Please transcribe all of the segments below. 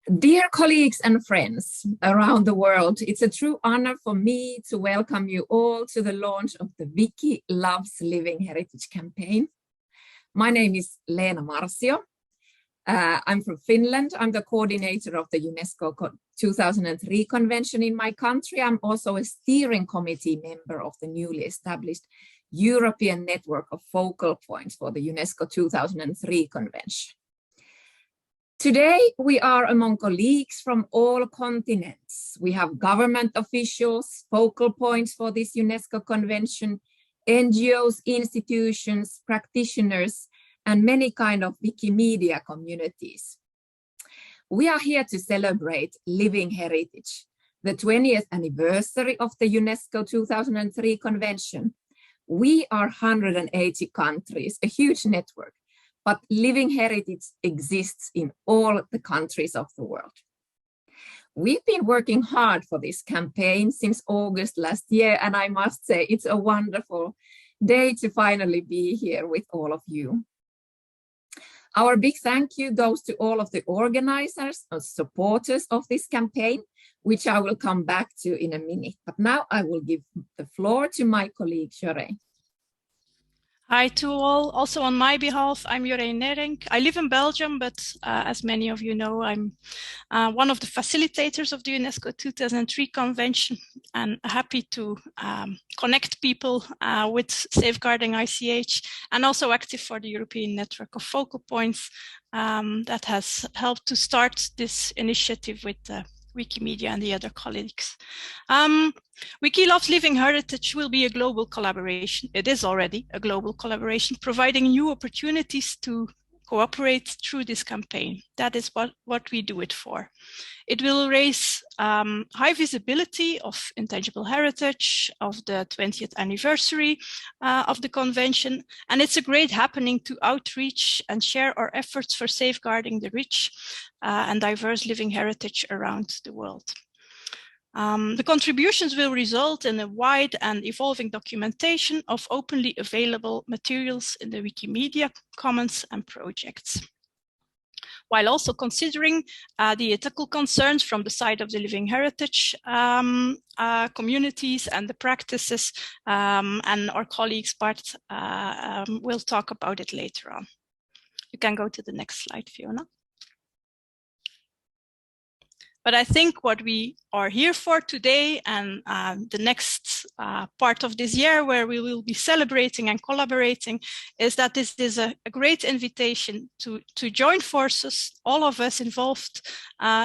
Dear colleagues and friends around the world, it's a true honor for me to welcome you all to the launch of the Wiki Loves Living Heritage campaign. My name is Leena Marsio. I'm from Finland. I'm the coordinator of the UNESCO 2003 convention in my country. I'm also a steering committee member of the newly established European Network of Focal Points for the UNESCO 2003 convention. Today, we are among colleagues from all continents. We have government officials, focal points for this UNESCO convention, NGOs, institutions, practitioners, and many kind of Wikimedia communities. We are here to celebrate living heritage, the 20th anniversary of the UNESCO 2003 convention. We are 180 countries, a huge network. But living heritage exists in all the countries of the world. We've been working hard for this campaign since August last year, and I must say it's a wonderful day to finally be here with all of you. Our big thank you goes to all of the organizers and supporters of this campaign, which I will come back to in a minute. But now I will give the floor to my colleague, Joré. Hi to all. Also on my behalf, I'm Joré Nering. I live in Belgium, but as many of you know, I'm one of the facilitators of the UNESCO 2003 convention and happy to connect people with safeguarding ICH and also active for the European Network of Focal Points that has helped to start this initiative with Wikimedia and the other colleagues. Wiki Loves Living Heritage will be a global collaboration. It is already a global collaboration, providing new opportunities to cooperate through this campaign. That is what we do it for. It will raise high visibility of intangible heritage of the 20th anniversary of the convention. And it's a great happening to outreach and share our efforts for safeguarding the rich and diverse living heritage around the world. The contributions will result in a wide and evolving documentation of openly available materials in the Wikimedia Commons and projects, while also considering the ethical concerns from the side of the living heritage communities and the practices, and our colleagues Bart will talk about it later on. You can go to the next slide, Fiona. But I think what we are here for today and the next part of this year where we will be celebrating and collaborating is that this is a great invitation to join forces, all of us involved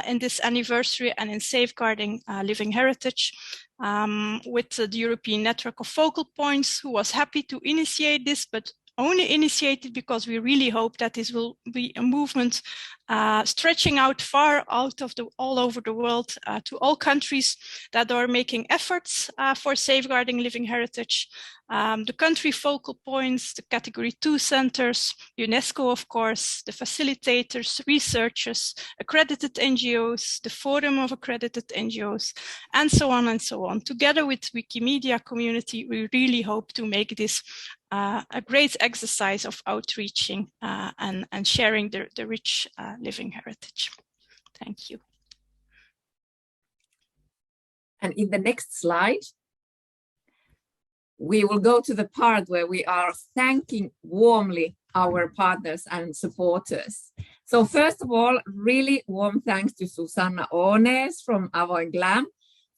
in this anniversary and in safeguarding living heritage with the European Network of Focal Points, who was happy to initiate this, but only initiated because we really hope that this will be a movement stretching out far out of all over the world to all countries that are making efforts for safeguarding living heritage. The country focal points, the category 2 centers, UNESCO, of course, the facilitators, researchers, accredited NGOs, the forum of accredited NGOs, and so on and so on. Together with Wikimedia community, we really hope to make this a great exercise of outreaching and sharing the rich living heritage. Thank you. And in the next slide, we will go to the part where we are thanking warmly our partners and supporters. So first of all, really warm thanks to Susanna Ones from Avoin Glam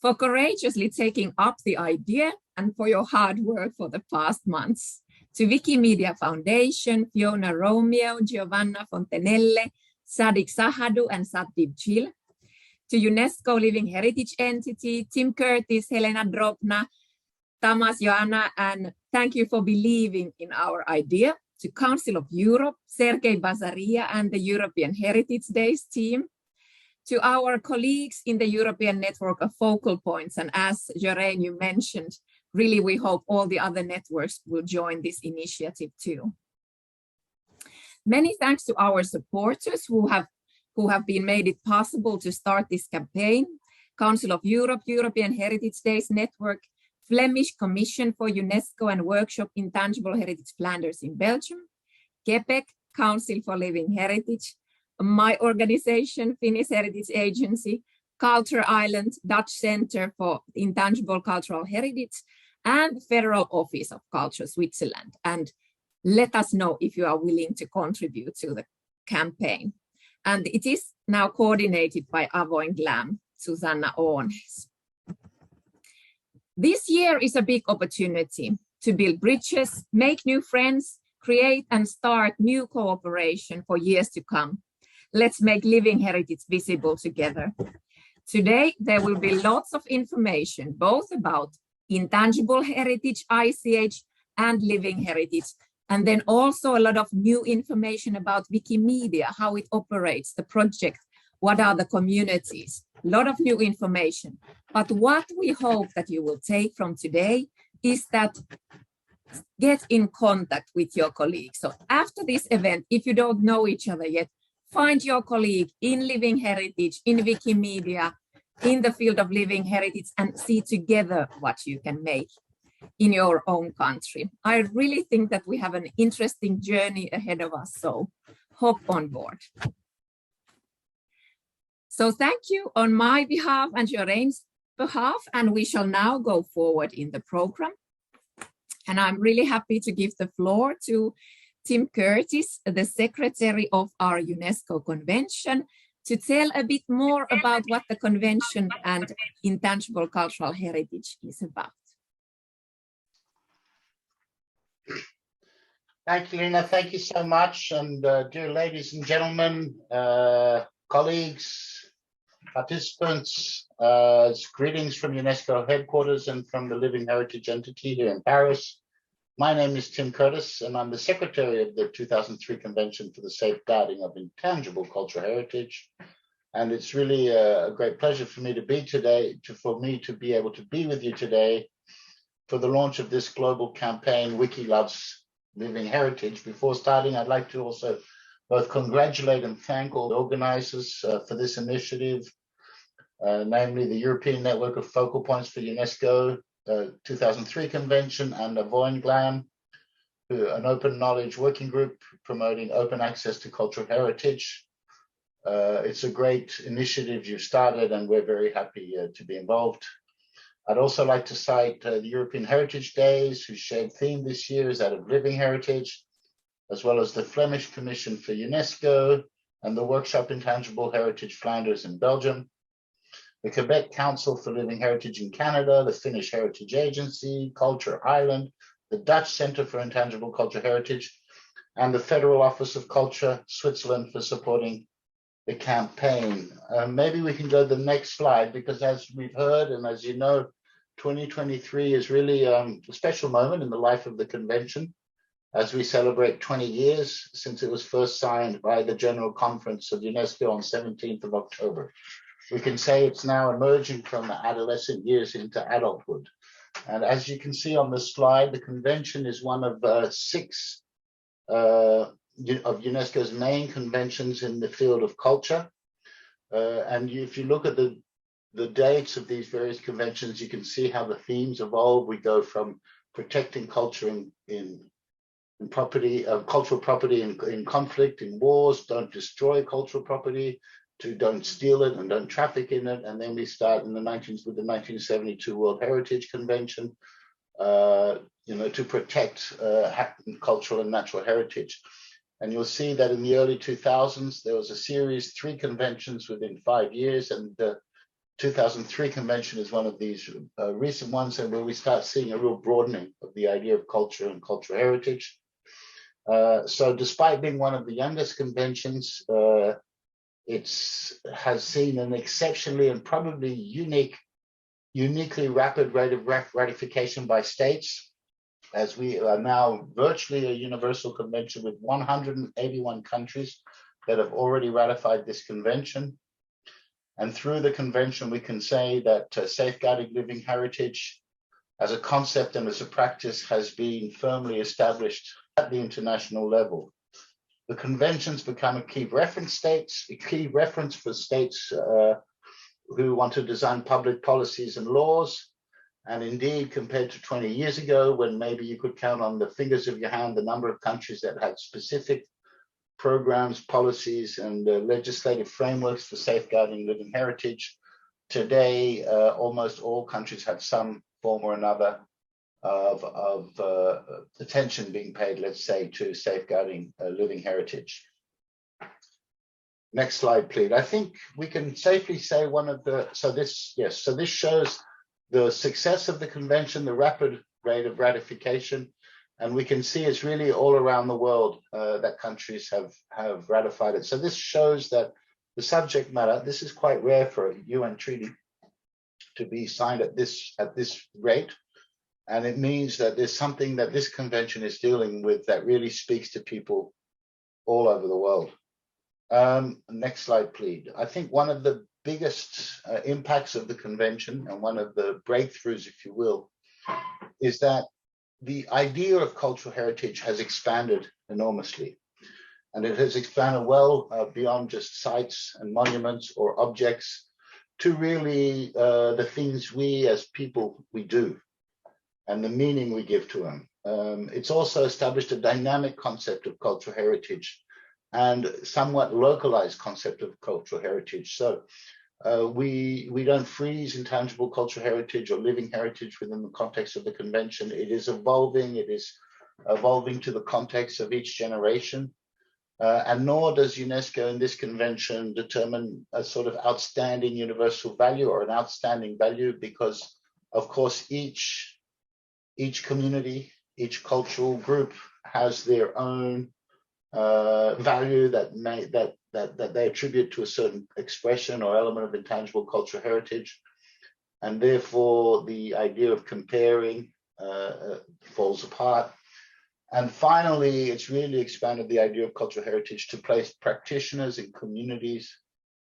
for courageously taking up the idea and for your hard work for the past months. To Wikimedia Foundation, Fiona Romeo, Giovanna Fontenelle, Sadiq Sahadu, and Satdeep Chil. To UNESCO Living Heritage Entity, Tim Curtis, Helena Drobna, Tamas Joanna, and thank you for believing in our idea. To Council of Europe, Sergei Bazaria and the European Heritage Days team. To our colleagues in the European Network of Focal Points, and as Joré, you mentioned, really, we hope all the other networks will join this initiative too. Many thanks to our supporters who have been made it possible to start this campaign. Council of Europe, European Heritage Days Network, Flemish Commission for UNESCO and Workshop Intangible Heritage Flanders in Belgium, Quebec Council for Living Heritage, my organization, Finnish Heritage Agency, Culture Island, Dutch Center for Intangible Cultural Heritage, and Federal Office of Culture, Switzerland. And let us know if you are willing to contribute to the campaign. And it is now coordinated by Avoin Glam, Susanna Oones. This year is a big opportunity to build bridges, make new friends, create and start new cooperation for years to come. Let's make living heritage visible together. Today, there will be lots of information, both about intangible heritage, ICH, and living heritage. And then also a lot of new information about Wikimedia, how it operates, the project, what are the communities, a lot of new information. But what we hope that you will take from today is that get in contact with your colleagues. So after this event, if you don't know each other yet, find your colleague in living heritage, in Wikimedia, in the field of living heritage, and see together what you can make in your own country. I really think that we have an interesting journey ahead of us, so hop on board. So thank you on my behalf and Joreine's behalf, and we shall now go forward in the program. And I'm really happy to give the floor to Tim Curtis, the secretary of our UNESCO convention, to tell a bit more about what the convention and intangible cultural heritage is about. Thank you, Lina. Thank you so much. And dear ladies and gentlemen, colleagues, participants, greetings from UNESCO headquarters and from the Living Heritage entity here in Paris. My name is Tim Curtis, and I'm the secretary of the 2003 Convention for the Safeguarding of Intangible Cultural Heritage. And it's really a great pleasure for me to be today, for me to be able to be with you today for the launch of this global campaign, Wiki Loves Living Heritage. Before starting, I'd like to also both congratulate and thank all the organizers for this initiative, namely the European Network of Focal Points for UNESCO, 2003 Convention, and Avoin Glam, an open knowledge working group promoting open access to cultural heritage. It's a great initiative you've started, and we're very happy to be involved. I'd also like to cite the European Heritage Days, whose shared theme this year is that of living heritage, as well as the Flemish Commission for UNESCO and the Workshop Intangible Heritage Flanders in Belgium, the Quebec Council for Living Heritage in Canada, the Finnish Heritage Agency, Culture Island, the Dutch Center for Intangible Cultural Heritage, and the Federal Office of Culture, Switzerland, for supporting the campaign. Maybe we can go to the next slide, because as we've heard, and as you know, 2023 is really a special moment in the life of the convention, as we celebrate 20 years since it was first signed by the General Conference of UNESCO on 17th of October. We can say it's now emerging from the adolescent years into adulthood. And as you can see on the slide, the convention is one of 6 of UNESCO's main conventions in the field of culture. And if you look at the dates of these various conventions, you can see how the themes evolve. We go from protecting culture in property, cultural property in conflict, in wars, don't destroy cultural property, to don't steal it and don't traffic in it. And then we start in the 1972 World Heritage Convention, to protect cultural and natural heritage. And you'll see that in the early 2000s, there was a series, 3 conventions within 5 years, and the 2003 convention is one of these recent ones, and where we start seeing a real broadening of the idea of culture and cultural heritage. So despite being one of the youngest conventions, it has seen an exceptionally and probably uniquely rapid rate of ratification by states, as we are now virtually a universal convention with 181 countries that have already ratified this convention. And through the convention, we can say that safeguarding living heritage as a concept and as a practice has been firmly established at the international level. The convention's become a key reference for states who want to design public policies and laws. And indeed, compared to 20 years ago, when maybe you could count on the fingers of your hand the number of countries that had specific programs, policies, and legislative frameworks for safeguarding living heritage. Today, almost all countries have some form or another of attention being paid, let's say, to safeguarding living heritage. Next slide, please. I think we can safely say this shows the success of the convention, the rapid rate of ratification, and we can see it's really all around the world that countries have ratified it. So this shows that the subject matter, this is quite rare for a UN treaty to be signed at this rate. And it means that there's something that this convention is dealing with that really speaks to people all over the world. Next slide, please. I think one of the biggest impacts of the convention, and one of the breakthroughs, if you will, is that the idea of cultural heritage has expanded enormously. And it has expanded well beyond just sites and monuments or objects to really the things we as people, we do, and the meaning we give to them. It's also established a dynamic concept of cultural heritage and somewhat localized concept of cultural heritage. So we don't freeze intangible cultural heritage or living heritage within the context of the convention. It is evolving. It is evolving to the context of each generation. And nor does UNESCO in this convention determine a sort of outstanding universal value or an outstanding value, because, of course, each community, each cultural group has their own value that they attribute to a certain expression or element of intangible cultural heritage, and therefore the idea of comparing falls apart. And finally, it's really expanded the idea of cultural heritage to place practitioners and communities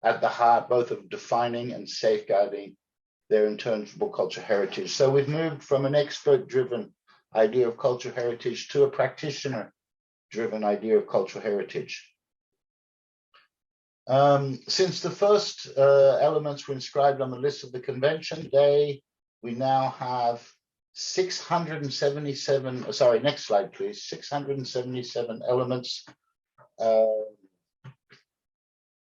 at the heart both of defining and safeguarding their intangible cultural heritage. So we've moved from an expert-driven idea of cultural heritage to a practitioner-driven idea of cultural heritage. Since the first elements were inscribed on the list of the convention, today we now have 677, sorry, next slide, please, 677 elements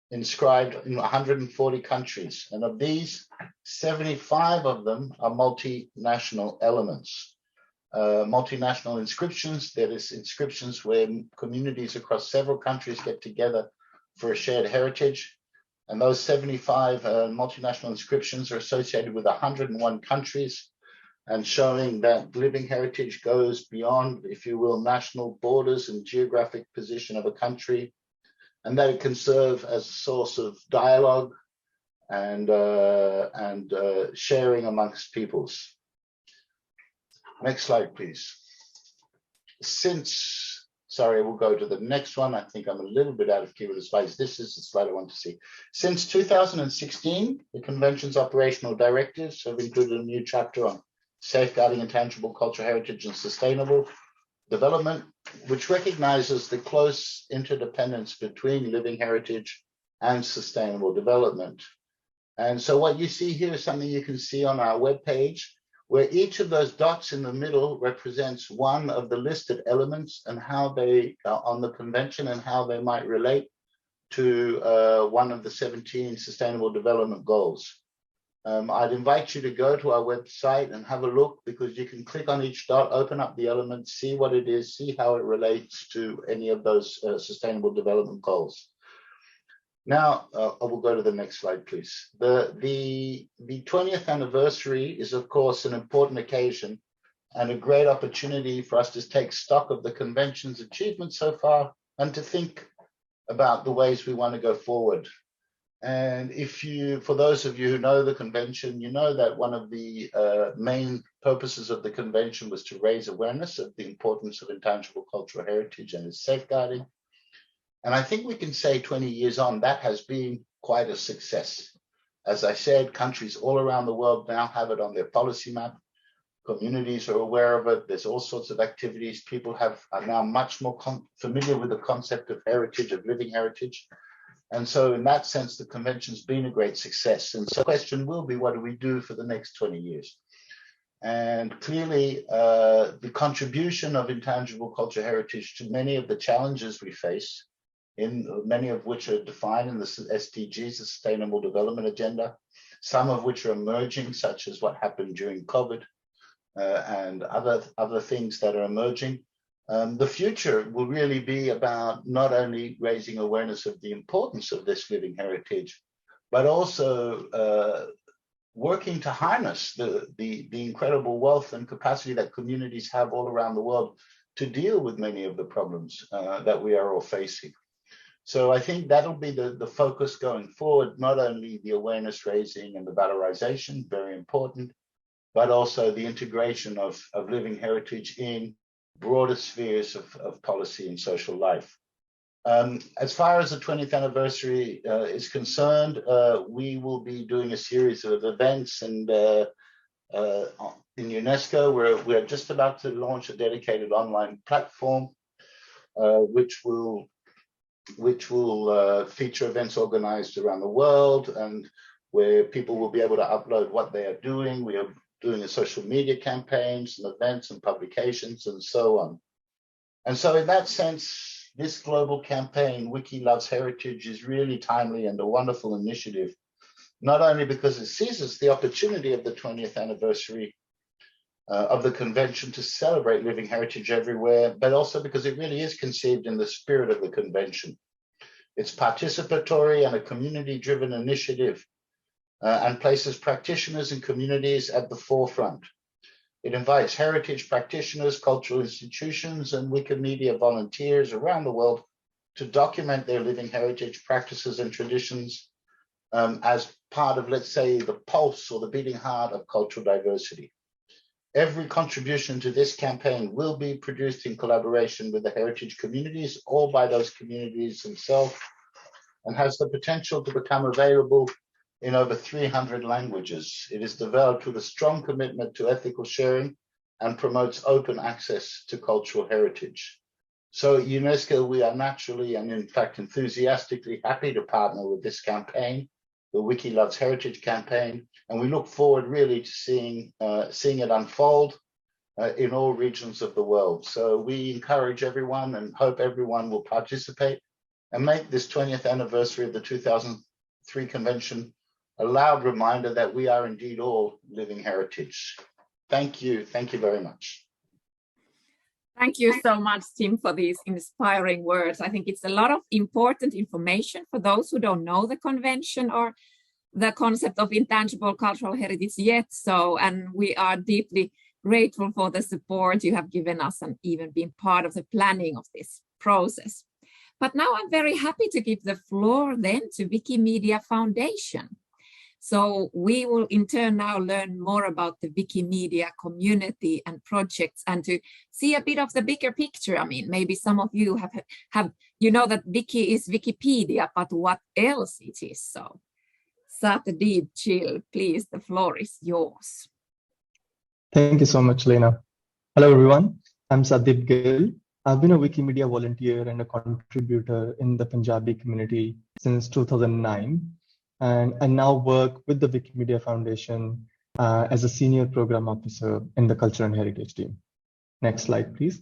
inscribed in 140 countries. And of these, 75 of them are multinational elements. Multinational inscriptions, that is inscriptions where communities across several countries get together for a shared heritage. And those 75 multinational inscriptions are associated with 101 countries, and showing that living heritage goes beyond, if you will, national borders and geographic position of a country, and that it can serve as a source of dialogue and sharing amongst peoples. Next slide, please. We'll go to the next one. I think I'm a little bit out of key with the slides. This is the slide I want to see. Since 2016, the convention's operational directives have included a new chapter on safeguarding intangible cultural heritage and sustainable development, which recognizes the close interdependence between living heritage and sustainable development. And so what you see here is something you can see on our webpage, where each of those dots in the middle represents one of the listed elements and how they are on the convention and how they might relate to one of the 17 sustainable development goals. I'd invite you to go to our website and have a look, because you can click on each dot, open up the element, see what it is, see how it relates to any of those sustainable development goals. Now, I will go to the next slide, please. The 20th anniversary is, of course, an important occasion and a great opportunity for us to take stock of the convention's achievements so far and to think about the ways we want to go forward. And for those of you who know the convention, you know that one of the main purposes of the convention was to raise awareness of the importance of intangible cultural heritage and its safeguarding. And I think we can say 20 years on, that has been quite a success. As I said, countries all around the world now have it on their policy map. Communities are aware of it. There's all sorts of activities. People are now much more familiar with the concept of heritage, of living heritage. And so in that sense, the convention's been a great success. And so the question will be, what do we do for the next 20 years? And clearly, the contribution of intangible cultural heritage to many of the challenges we face many of which are defined in the SDGs, the Sustainable Development Agenda, some of which are emerging, such as what happened during COVID and other things that are emerging. The future will really be about not only raising awareness of the importance of this living heritage, but also working to harness the incredible wealth and capacity that communities have all around the world to deal with many of the problems that we are all facing. So I think that'll be the focus going forward, not only the awareness raising and the valorization, very important, but also the integration of living heritage in broader spheres of policy and social life. As far as the 20th anniversary is concerned, we will be doing a series of events and in UNESCO, we're just about to launch a dedicated online platform, which will feature events organized around the world and where people will be able to upload what they are doing. We are doing a social media campaigns and events and publications and so on. And so in that sense, this global campaign, Wiki Loves Heritage, is really timely and a wonderful initiative, not only because it seizes the opportunity of the 20th anniversary of the convention to celebrate living heritage everywhere, but also because it really is conceived in the spirit of the convention. It's participatory and a community-driven initiative and places practitioners and communities at the forefront. It invites heritage practitioners, cultural institutions, and Wikimedia volunteers around the world to document their living heritage practices and traditions as part of, let's say, the pulse or the beating heart of cultural diversity. Every contribution to this campaign will be produced in collaboration with the heritage communities or by those communities themselves, and has the potential to become available in over 300 languages. It is developed with a strong commitment to ethical sharing and promotes open access to cultural heritage. So at UNESCO, we are naturally and in fact enthusiastically happy to partner with this campaign, the Wiki Loves Heritage campaign, and we look forward really to seeing it unfold in all regions of the world. So we encourage everyone and hope everyone will participate and make this 20th anniversary of the 2003 convention a loud reminder that we are indeed all living heritage. Thank you very much. Thank you so much, Tim, for these inspiring words. I think it's a lot of important information for those who don't know the convention or the concept of intangible cultural heritage yet. And we are deeply grateful for the support you have given us and even been part of the planning of this process. But now I'm very happy to give the floor then to Wikimedia Foundation. So we will in turn now learn more about the Wikimedia community and projects and to see a bit of the bigger picture. I mean, maybe some of you have you know that Wiki is Wikipedia, but what else it is? So Satdeep Chill, please, the floor is yours. Thank you so much, Lena. Hello, everyone. I'm Satdeep Gill. I've been a Wikimedia volunteer and a contributor in the Punjabi community since 2009. And I now work with the Wikimedia Foundation as a senior program officer in the Culture and Heritage team. Next slide, please.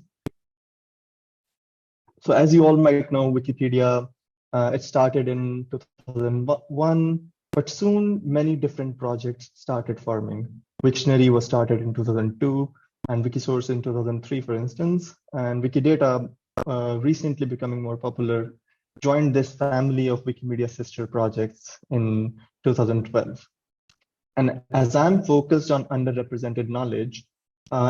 So as you all might know, Wikipedia, it started in 2001, but soon many different projects started forming. Wiktionary was started in 2002, and Wikisource in 2003, for instance, and Wikidata, recently becoming more popular, joined this family of Wikimedia sister projects in 2012. And as I'm focused on underrepresented knowledge,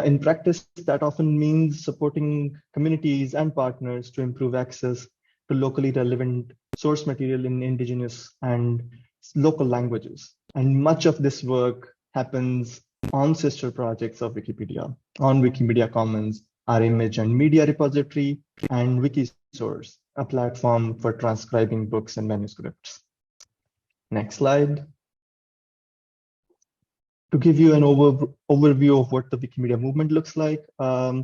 in practice, that often means supporting communities and partners to improve access to locally relevant source material in indigenous and local languages. And much of this work happens on sister projects of Wikipedia, on Wikimedia Commons, our image and media repository, and Wikisource, a platform for transcribing books and manuscripts. Next slide. To give you an overview of what the Wikimedia movement looks like, while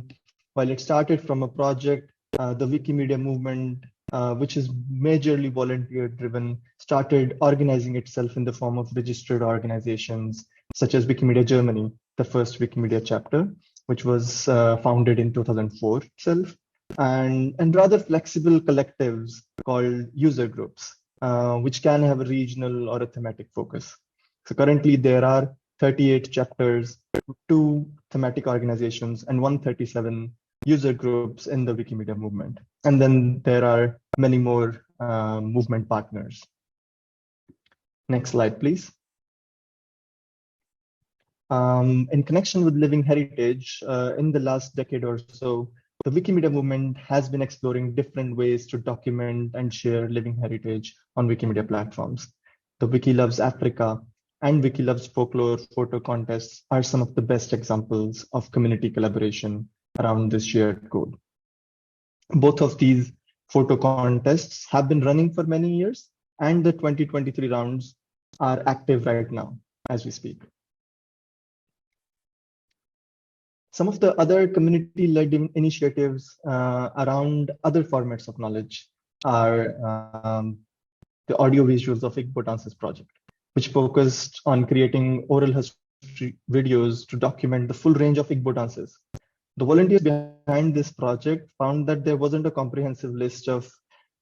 it started from a project, the Wikimedia movement, which is majorly volunteer-driven, started organizing itself in the form of registered organizations, such as Wikimedia Germany, the first Wikimedia chapter, which was founded in 2004 itself. and rather flexible collectives called user groups, which can have a regional or a thematic focus. So currently there are 38 chapters, 2 thematic organizations, and 137 user groups in the Wikimedia movement. And then there are many more movement partners. Next slide, please. In connection with living heritage, in the last decade or so, the Wikimedia movement has been exploring different ways to document and share living heritage on Wikimedia platforms. The Wiki Loves Africa and Wiki Loves Folklore photo contests are some of the best examples of community collaboration around this shared goal. Both of these photo contests have been running for many years, and the 2023 rounds are active right now as we speak. Some of the other community-led initiatives around other formats of knowledge are the audio visuals of Igbo Dances project, which focused on creating oral history videos to document the full range of Igbo dances. The volunteers behind this project found that there wasn't a comprehensive list of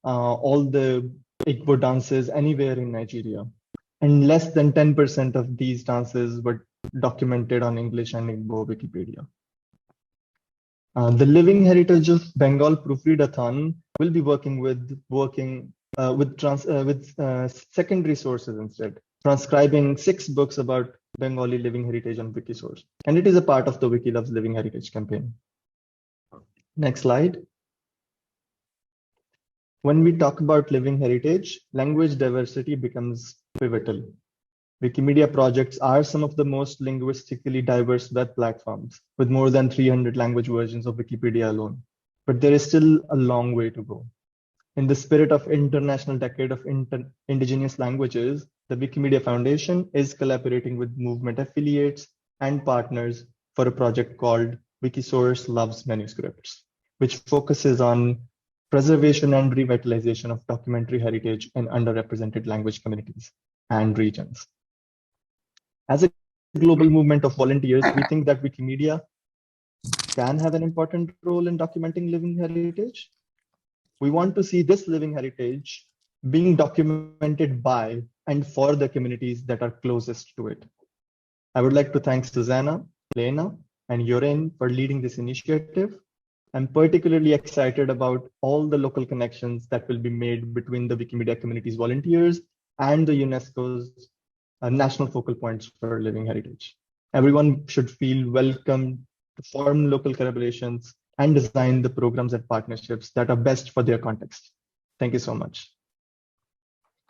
all the Igbo dances anywhere in Nigeria, and less than 10% of these dances were documented on English and Igbo Wikipedia. The Living Heritage of Bengal Proofreadathon will be working with secondary sources instead, transcribing 6 books about Bengali living heritage on Wikisource, and it is a part of the Wiki Loves Living Heritage campaign. Next slide. When we talk about living heritage, language diversity becomes pivotal. Wikimedia projects are some of the most linguistically diverse web platforms, with more than 300 language versions of Wikipedia alone. But there is still a long way to go. In the spirit of International Decade of Indigenous Languages, the Wikimedia Foundation is collaborating with movement affiliates and partners for a project called Wikisource Loves Manuscripts, which focuses on preservation and revitalization of documentary heritage in underrepresented language communities and regions. As a global movement of volunteers, we think that Wikimedia can have an important role in documenting living heritage. We want to see this living heritage being documented by and for the communities that are closest to it. I would like to thank Susanna, Lena, and Yoren for leading this initiative. I'm particularly excited about all the local connections that will be made between the Wikimedia community's volunteers and the UNESCO's national focal points for living heritage. Everyone should feel welcome to form local collaborations and design the programs and partnerships that are best for their context. Thank you so much.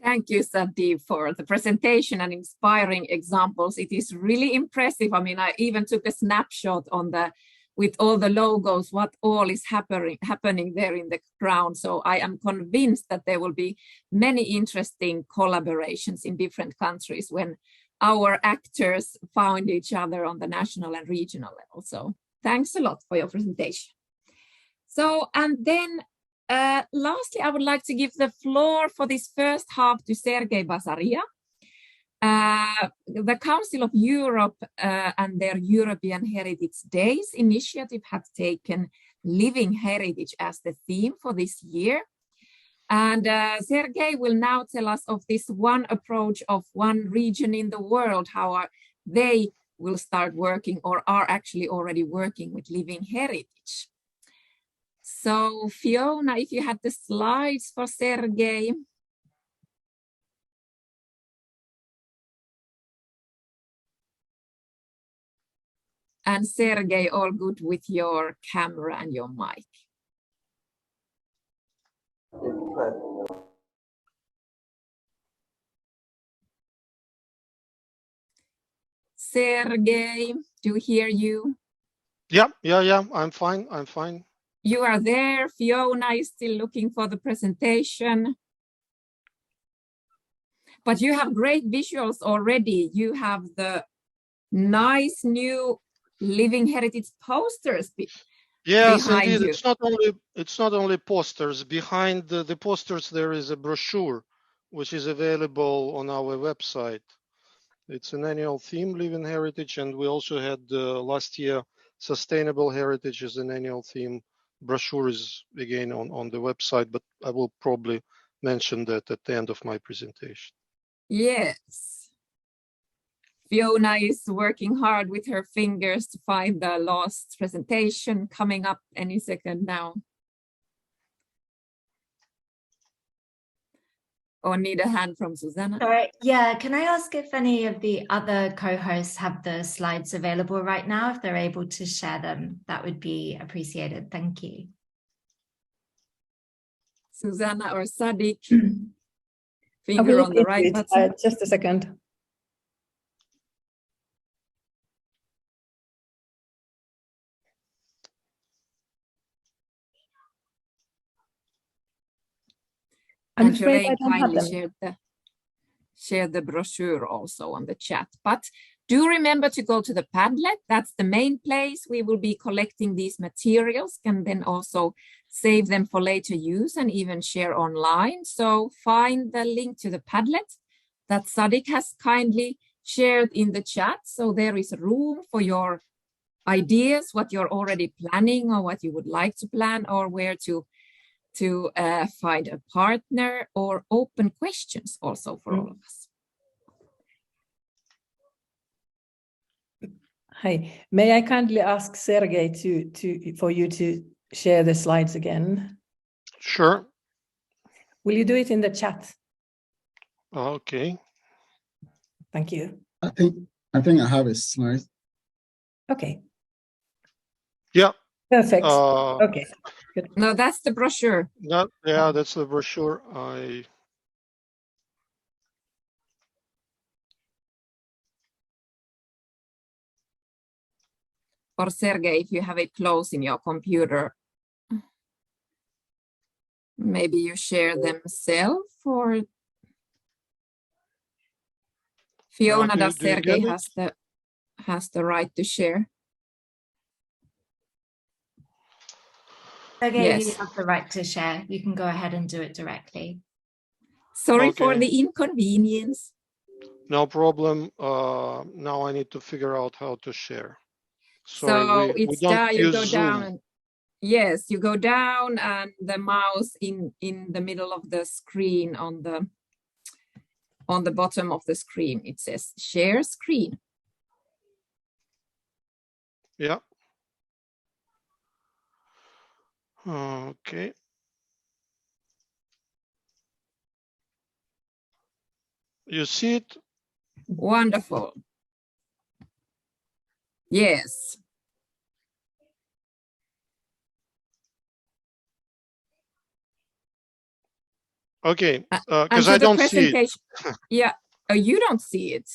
Thank you, Sandeep, for the presentation and inspiring examples. It is really impressive. I mean, I even took a snapshot on with all the logos, what all is happening there in the ground. So I am convinced that there will be many interesting collaborations in different countries when our actors find each other on the national and regional level. So thanks a lot for your presentation. So, and then lastly, I would like to give the floor for this first half to Sergei Basaria. The Council of Europe and their European Heritage Days initiative have taken living heritage as the theme for this year. And Sergei will now tell us of this one approach of one region in the world, how they will start working or are actually already working with living heritage. So Fiona, if you had the slides for Sergei. And Sergei, all good with your camera and your mic? Sergei, do we hear you? Yeah, I'm fine. You are there. Fiona is still looking for the presentation. But you have great visuals already. You have the nice new living heritage posters yes, behind indeed. you. It's not only posters. Behind the posters there is a brochure which is available on our website. It's an annual theme, living heritage, and we also had last year sustainable heritage as an annual theme brochure is again on the website, but I will probably mention that at the end of my presentation. Yes. Fiona is working hard with her fingers to find the last presentation coming up any second now. Or need a hand from Susanna. Sorry, yeah, can I ask if any of the other co-hosts have the slides available right now? If they're able to share them, that would be appreciated. Thank you. Susanna or Sadiq, I finger will on the look right into it. button. Just a second. I'm And afraid I Jolene don't have kindly them. shared the brochure also on the chat. But do remember to go to the Padlet. That's the main place we will be collecting these materials, and then also save them for later use and even share online. So find the link to the Padlet that Sadiq has kindly shared in the chat. So there is room for your ideas, what you're already planning or what you would like to plan, or where to find a partner, or open questions also for all of us. Hi, may I kindly ask Sergey for you to share the slides again? Sure. Will you do it in the chat? Okay. Thank you. I think I have a slide. Okay. Yeah. Perfect. Okay. Good. No, that's the brochure. Yeah, that's the brochure. Or Sergey, if you have it close in your computer, maybe you share themselves, or Fiona, does Sergey has the right to share? Okay, Yes. you have the right to share. You can go ahead and do it directly. Sorry Okay. for the inconvenience. No problem. Now I need to figure out how to share. So Sorry, we it's don't there, you use go Zoom. down. And, yes, you go down and the mouse in the middle of the screen on the bottom of the screen, it says share screen. Yeah. Okay. You see it? Wonderful. Yes. Okay, And because to I the don't see it. presentation. Yeah. Oh, you don't see it.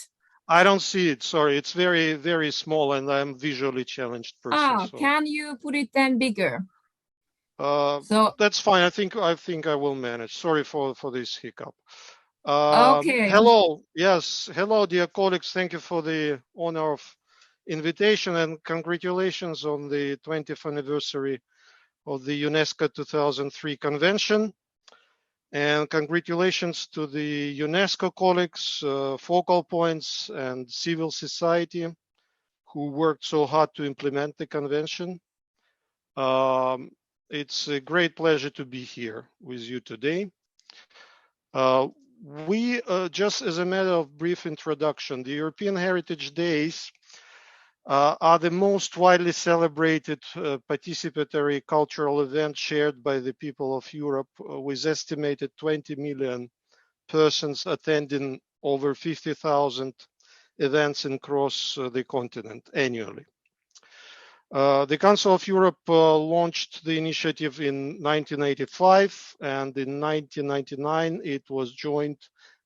I don't see it. Sorry, it's very, very small, and I'm visually challenged person. Ah, So. can you put it then bigger? So that's fine. I think I will manage. Sorry for this hiccup. Okay. Hello, yes, hello, dear colleagues. Thank you for the honor of invitation, and congratulations on the 20th anniversary of the UNESCO 2003 convention. And congratulations to the UNESCO colleagues, focal points, and civil society who worked so hard to implement the convention. It's a great pleasure to be here with you today. Just as a matter of brief introduction, the European Heritage Days are the most widely celebrated participatory cultural event shared by the people of Europe, with estimated 20 million persons attending over 50,000 events across the continent annually. The Council of Europe launched the initiative in 1985, and in 1999 it was joined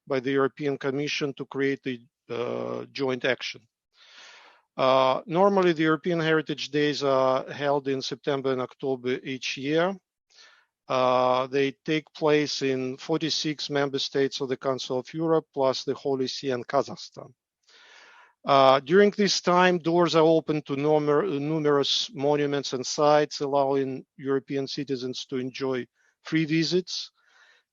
by the European Commission to create the joint action. Normally, the European Heritage Days are held in September and October each year. They take place in 46 member states of the Council of Europe, plus the Holy See and Kazakhstan. During this time, doors are open to numerous monuments and sites, allowing European citizens to enjoy free visits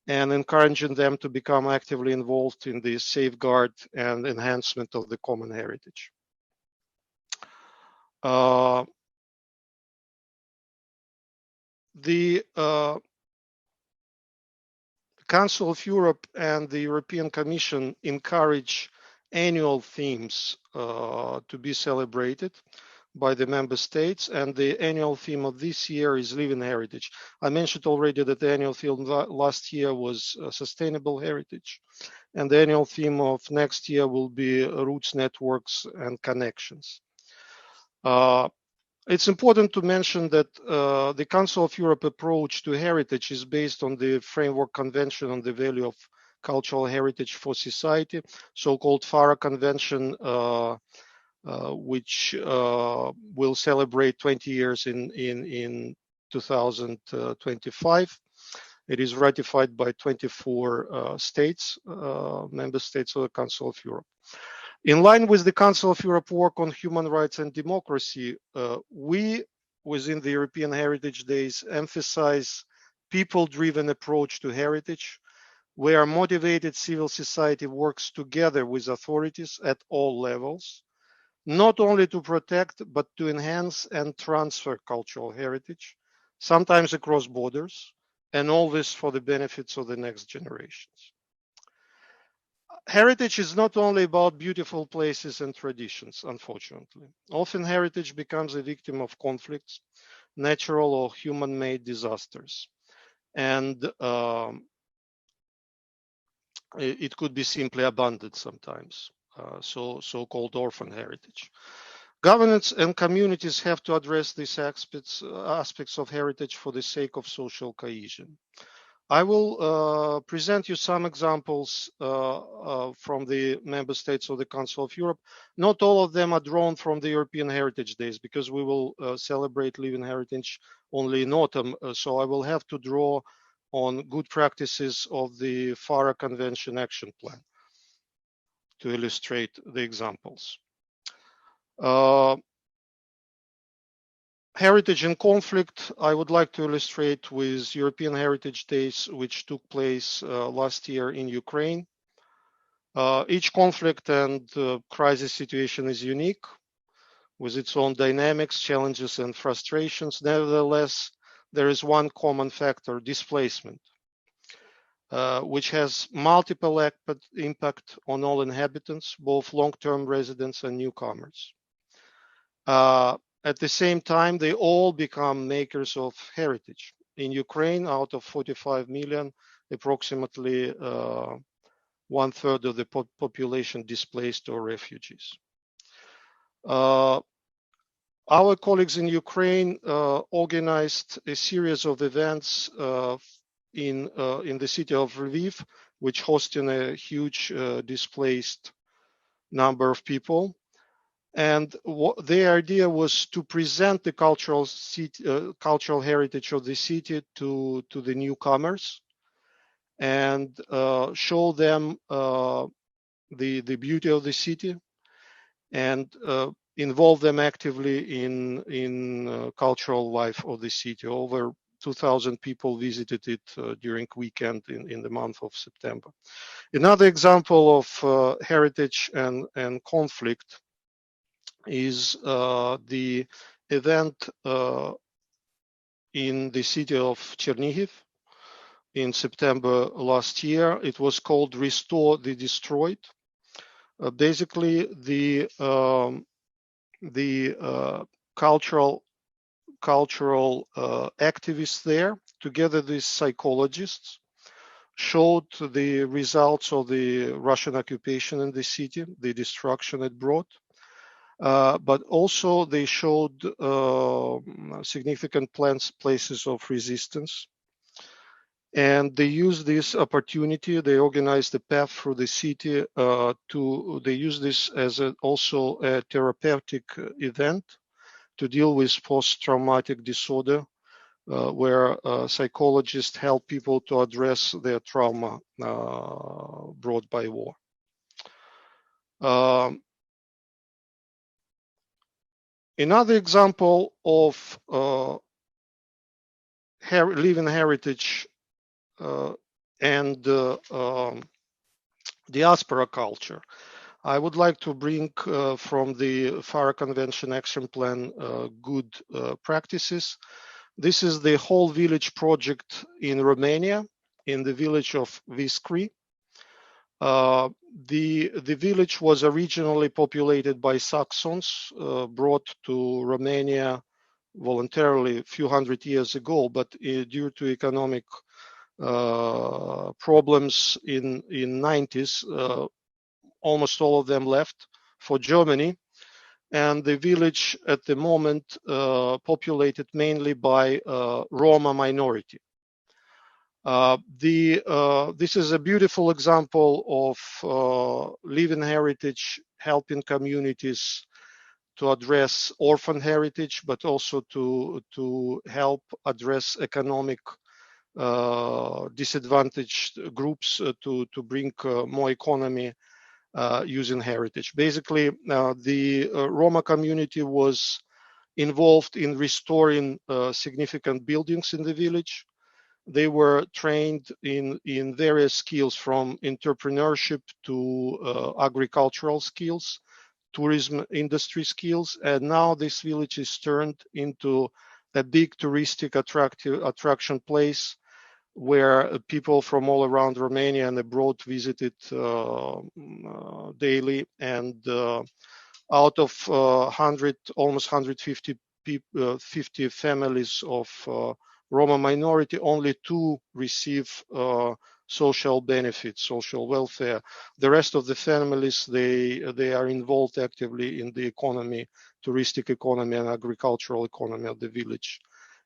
and encouraging them to become actively involved in the safeguard and enhancement of the common heritage. the Council of Europe and the European Commission encourage annual themes to be celebrated by the member states, and the annual theme of this year is Living Heritage. I mentioned already that the annual theme last year was Sustainable Heritage, and the annual theme of next year will be Roots, Networks, and Connections. It's important to mention that the Council of Europe approach to heritage is based on the Framework Convention on the Value of Cultural Heritage for Society, so-called FARA Convention, which will celebrate 20 years in 2025. It is ratified by 24 states, member states of the Council of Europe. In line with the Council of Europe work on human rights and democracy, we, within the European Heritage Days, emphasize people-driven approach to heritage, where motivated civil society works together with authorities at all levels, not only to protect, but to enhance and transfer cultural heritage, sometimes across borders, and all this for the benefits of the next generations. Heritage is not only about beautiful places and traditions, unfortunately. Often heritage becomes a victim of conflicts, natural or human-made disasters. And it could be simply abandoned sometimes, so-called orphan heritage. Governments and communities have to address these aspects of heritage for the sake of social cohesion. I will present you some examples from the member states of the Council of Europe. Not all of them are drawn from the European Heritage Days, because we will celebrate Living Heritage only in autumn. So I will have to draw on good practices of the FARA Convention Action Plan to illustrate the examples. Heritage and conflict, I would like to illustrate with European Heritage Days, which took place last year in Ukraine. Each conflict and crisis situation is unique, with its own dynamics, challenges, and frustrations. Nevertheless, there is one common factor: displacement, which has multiple impact on all inhabitants, both long-term residents and newcomers. At the same time, they all become makers of heritage. In Ukraine, out of 45 million, approximately 1/3 of the population displaced or refugees. Our colleagues in Ukraine organized a series of events in the city of Lviv, which hosted a huge displaced number of people. And their idea was to present the cultural heritage of the city to the newcomers and show them the beauty of the city and involve them actively in cultural life of the city. Over 2,000 people visited it during weekend in the month of September. Another example of heritage and conflict is the event in the city of Chernihiv in September last year. It was called Restore the Destroyed. Basically, the cultural activists there, together with psychologists, showed the results of the Russian occupation in the city, the destruction it brought. But also they showed significant places of resistance. And they used this opportunity, they organized a path through the city they use this as also a therapeutic event to deal with post-traumatic disorder, where psychologists help people to address their trauma brought by war. Another example of living heritage and diaspora culture, I would like to bring from the FARA Convention Action Plan good practices. This is the whole village project in Romania, in the village of Viscri. The village was originally populated by Saxons, brought to Romania voluntarily a few hundred years ago, but due to economic problems in 90s, almost all of them left for Germany. And the village at the moment populated mainly by Roma minority. This is a beautiful example of living heritage, helping communities to address orphan heritage, but also to help address economic disadvantaged groups to bring more economy using heritage. Basically, the Roma community was involved in restoring significant buildings in the village. They were trained in various skills, from entrepreneurship to agricultural skills, tourism industry skills, and now this village is turned into a big touristic attraction place where people from all around Romania and abroad visit it daily. And out of almost 150 50 families of Roma minority, only 2 receive social benefits, social welfare. The rest of the families, they are involved actively in the economy, touristic economy and agricultural economy of the village.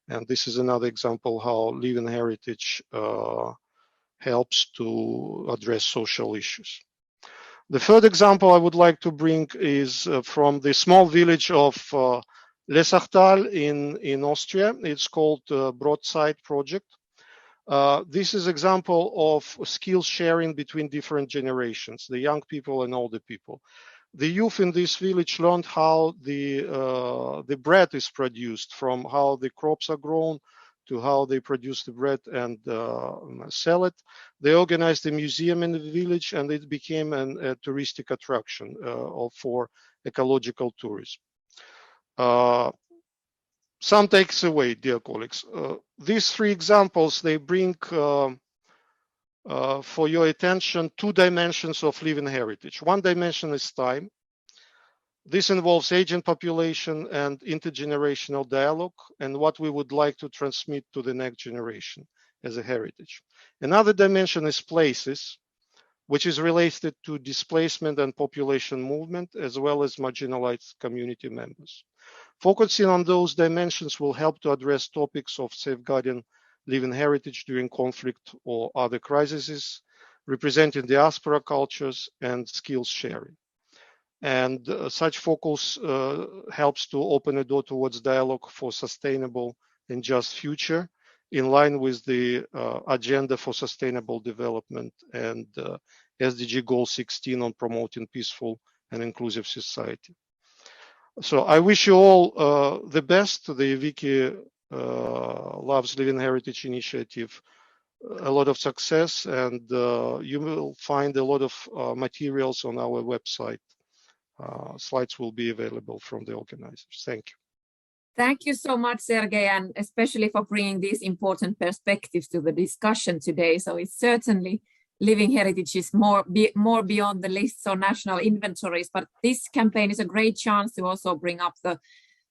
And this is another example how living heritage helps to address social issues. The third example I would like to bring is from the small village of Lesachtal in Austria. It's called Broadside Project. This is example of skill sharing between different generations, the young people and older people. The youth in this village learned how the bread is produced, from how the crops are grown to how they produce the bread and sell it. They organized a museum in the village, and it became a touristic attraction for ecological tourism. Some takes away, dear colleagues. These 3 examples, they bring for your attention 2 dimensions of living heritage. One dimension is time. This involves aging population and intergenerational dialogue, and what we would like to transmit to the next generation as a heritage. Another dimension is places, which is related to displacement and population movement, as well as marginalized community members. Focusing on those dimensions will help to address topics of safeguarding living heritage during conflict or other crises, representing diaspora cultures and skills sharing. And such focus helps to open a door towards dialogue for sustainable and just future, in line with the Agenda for Sustainable Development and SDG Goal 16 on promoting peaceful and inclusive society. So I wish you all the best. The Wiki Loves Living Heritage initiative, a lot of success, and you will find a lot of materials on our website. Slides will be available from the organizers. Thank you. Thank you so much, Sergei, and especially for bringing these important perspectives to the discussion today. So it's certainly living heritage is more beyond the lists or national inventories, but this campaign is a great chance to also bring up the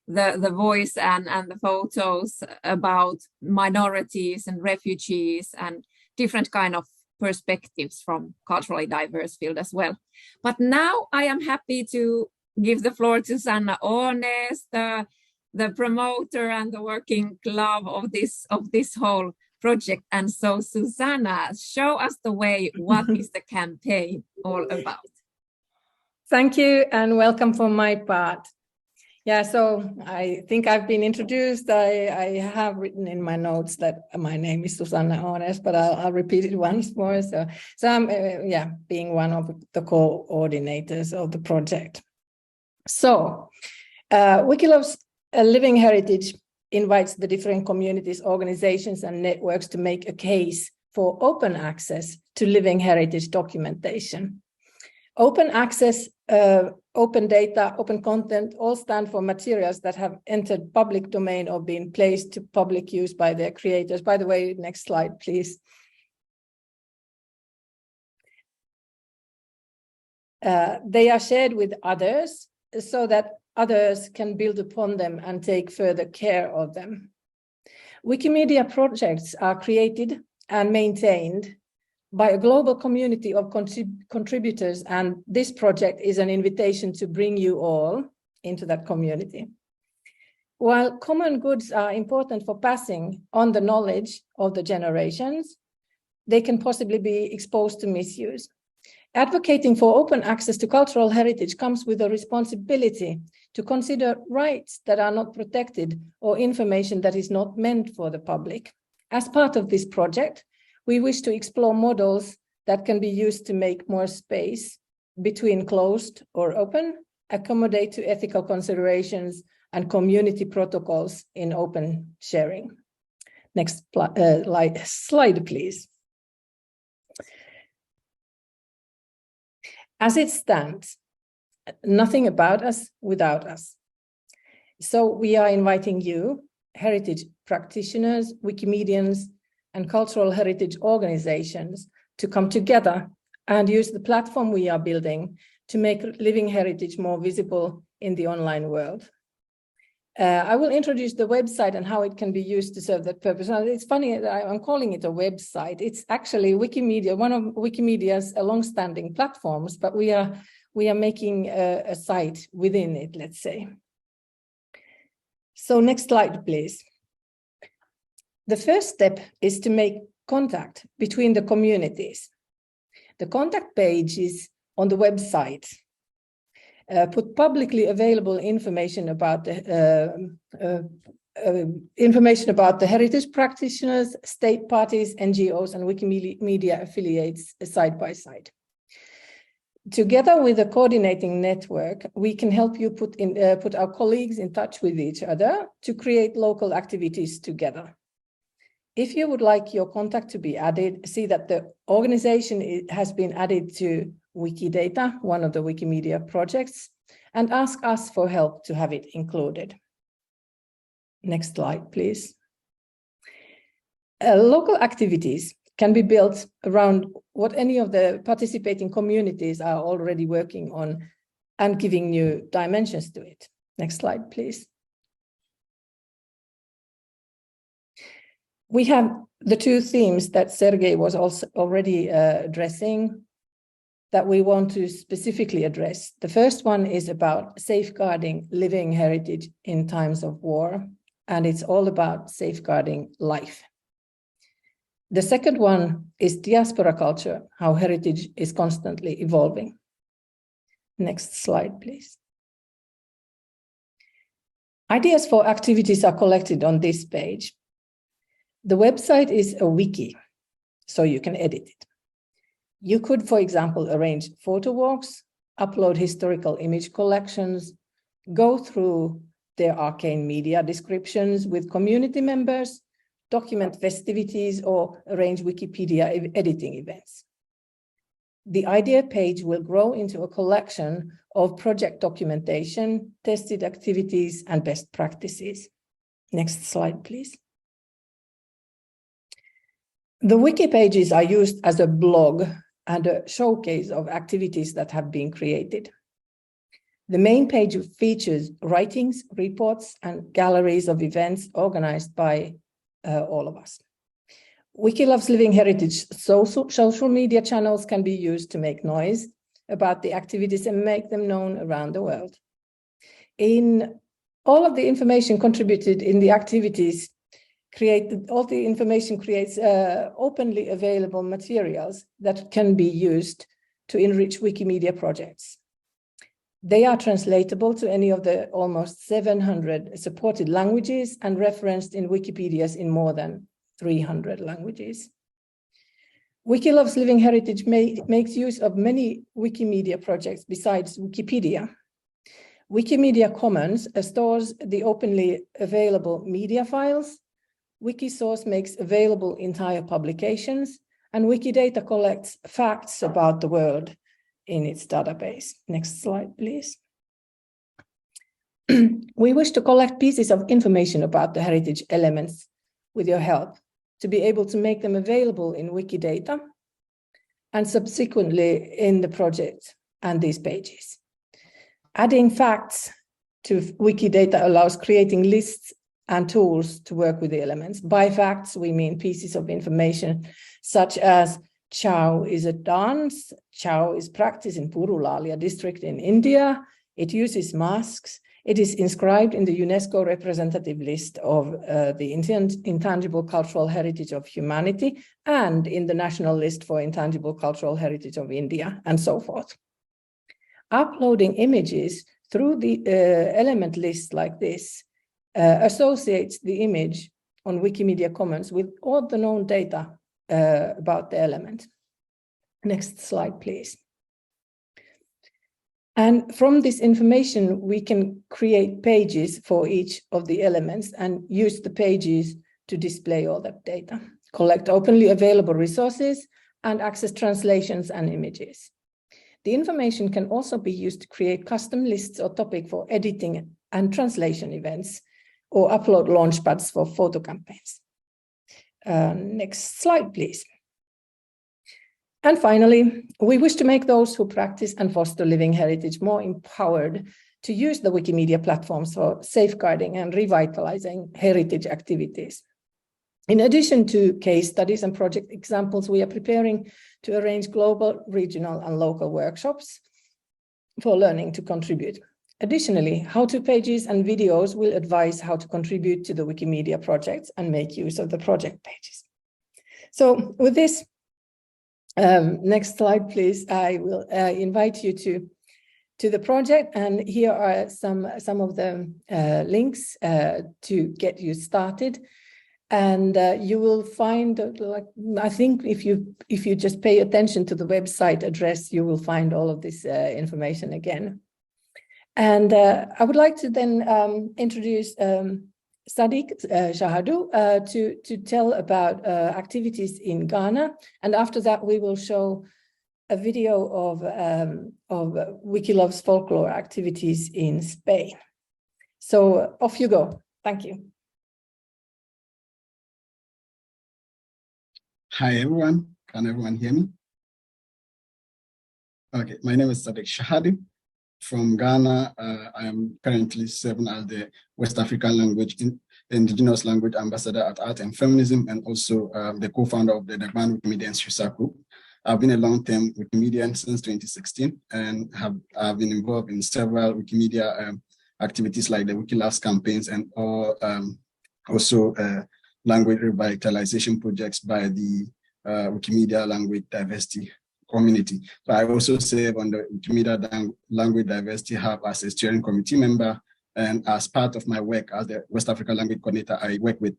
voice and the photos about minorities and refugees and different kind of perspectives from culturally diverse field as well. But now I am happy to give the floor to Sanna Ornes, the promoter and the working glove of this whole project. And so, Susanna, show us the way. What is the campaign all about? Thank you, and welcome from my part. Yeah, so I think I've been introduced. I have written in my notes that my name is Susanna Ornes, but I'll repeat it once more. So I'm being one of the coordinators of the project. So Wiki Loves Living Heritage invites the different communities, organizations, and networks to make a case for open access to living heritage documentation. Open access open data, open content, all stand for materials that have entered public domain or been placed to public use by their creators. By the way, next slide, please. They are shared with others so that others can build upon them and take further care of them. Wikimedia projects are created and maintained by a global community of contributors, and this project is an invitation to bring you all into that community. While common goods are important for passing on the knowledge of the generations, they can possibly be exposed to misuse. Advocating for open access to cultural heritage comes with a responsibility to consider rights that are not protected or information that is not meant for the public. As part of this project, we wish to explore models that can be used to make more space between closed or open, accommodate to ethical considerations and community protocols in open sharing. Next slide, please. As it stands, nothing about us without us. So we are inviting you, heritage practitioners, Wikimedians, and cultural heritage organizations to come together and use the platform we are building to make living heritage more visible in the online world. I will introduce the website and how it can be used to serve that purpose. Now, it's funny that I'm calling it a website. It's actually Wikimedia, one of Wikimedia's long-standing platforms, but we are making a site within it, let's say. So next slide, please. The first step is to make contact between the communities. The contact page is on the website. Put publicly available information about the heritage practitioners, state parties, NGOs, and Wikimedia affiliates side by side. Together with a coordinating network, we can help you put our colleagues in touch with each other to create local activities together. If you would like your contact to be added, see that the organization has been added to Wikidata, one of the Wikimedia projects, and ask us for help to have it included. Next slide, please. Local activities can be built around what any of the participating communities are already working on and giving new dimensions to it. Next slide, please. We have the two themes that Sergei was also already addressing that we want to specifically address. The first one is about safeguarding living heritage in times of war, and it's all about safeguarding life. The second one is diaspora culture, how heritage is constantly evolving. Next slide, please. Ideas for activities are collected on this page. The website is a wiki, so you can edit it. You could, for example, arrange photo walks, upload historical image collections, go through their arcane media descriptions with community members, document festivities, or arrange Wikipedia editing events. The idea page will grow into a collection of project documentation, tested activities, and best practices. Next slide, please. The wiki pages are used as a blog and a showcase of activities that have been created. The main page features writings, reports, and galleries of events organized by all of us. Wiki Loves Living Heritage social media channels can be used to make noise about the activities and make them known around the world. In all of the information contributed in the activities, all the information creates openly available materials that can be used to enrich Wikimedia projects. They are translatable to any of the almost 700 supported languages and referenced in Wikipedias in more than 300 languages. Wiki Loves Living Heritage makes use of many Wikimedia projects besides Wikipedia. Wikimedia Commons stores the openly available media files. Wikisource makes available entire publications, and Wikidata collects facts about the world in its database. Next slide, please. We wish to collect pieces of information about the heritage elements with your help to be able to make them available in Wikidata and subsequently in the project and these pages. Adding facts to Wikidata allows creating lists and tools to work with the elements. By facts, we mean pieces of information such as Chow is a dance, Chow is practiced in Purulalia district in India, it uses masks, it is inscribed in the UNESCO representative list of the intangible cultural heritage of humanity and in the national list for intangible cultural heritage of India, and so forth. Uploading images through the element list like this associates the image on Wikimedia Commons with all the known data about the element. Next slide, please. And from this information, we can create pages for each of the elements and use the pages to display all that data, collect openly available resources, and access translations and images. The information can also be used to create custom lists or topic for editing and translation events, or upload launchpads for photo campaigns. Next slide, please. And finally, we wish to make those who practice and foster living heritage more empowered to use the Wikimedia platforms for safeguarding and revitalizing heritage activities. In addition to case studies and project examples, we are preparing to arrange global, regional, and local workshops for learning to contribute. Additionally, how-to pages and videos will advise how to contribute to the Wikimedia projects and make use of the project pages. So with this, next slide, please. I will invite you to the project, and here are some of the links to get you started. And you will find, like, I think if you just pay attention to the website address, you will find all of this information again. And I would like to then introduce Sadiq Shahadu to tell about activities in Ghana. And after that, we will show a video of Wiki Loves Folklore activities in Spain. So off you go. Thank you. Hi, everyone. Can everyone hear me? Okay, my name is Sadiq Shahadu. From Ghana, I am currently serving as the West African Language Indigenous Language Ambassador at Art and Feminism, and also the co-founder of the Dagban Wikimedia and Susa Group. I've been a long-term Wikimedian since 2016 and have been involved in several Wikimedia activities like the Wiki Loves campaigns and also language revitalization projects by the Wikimedia language diversity community. So I also serve on the Wikimedia Language Diversity Hub as a steering committee member, and as part of my work as the West African Language Coordinator, I work with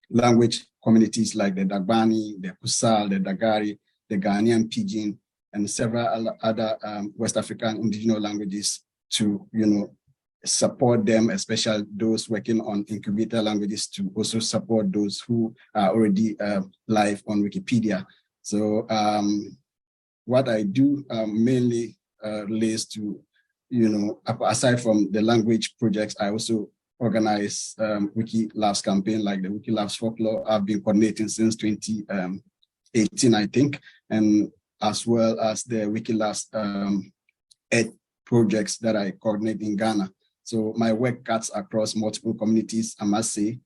language communities like the Dagbani, the Kusal, the Dagari, the Ghanaian Pidgin, and several other West African indigenous languages to, support them, especially those working on incubator languages, to also support those who are already live on Wikipedia. So what I do mainly relates to, aside from the language projects, I also organize Wiki Loves campaign like the Wiki Loves Folklore. I've been coordinating since 2018, I think, and as well as the Wiki Loves Ed projects that I coordinate in Ghana. So my work cuts across multiple communities, I must say,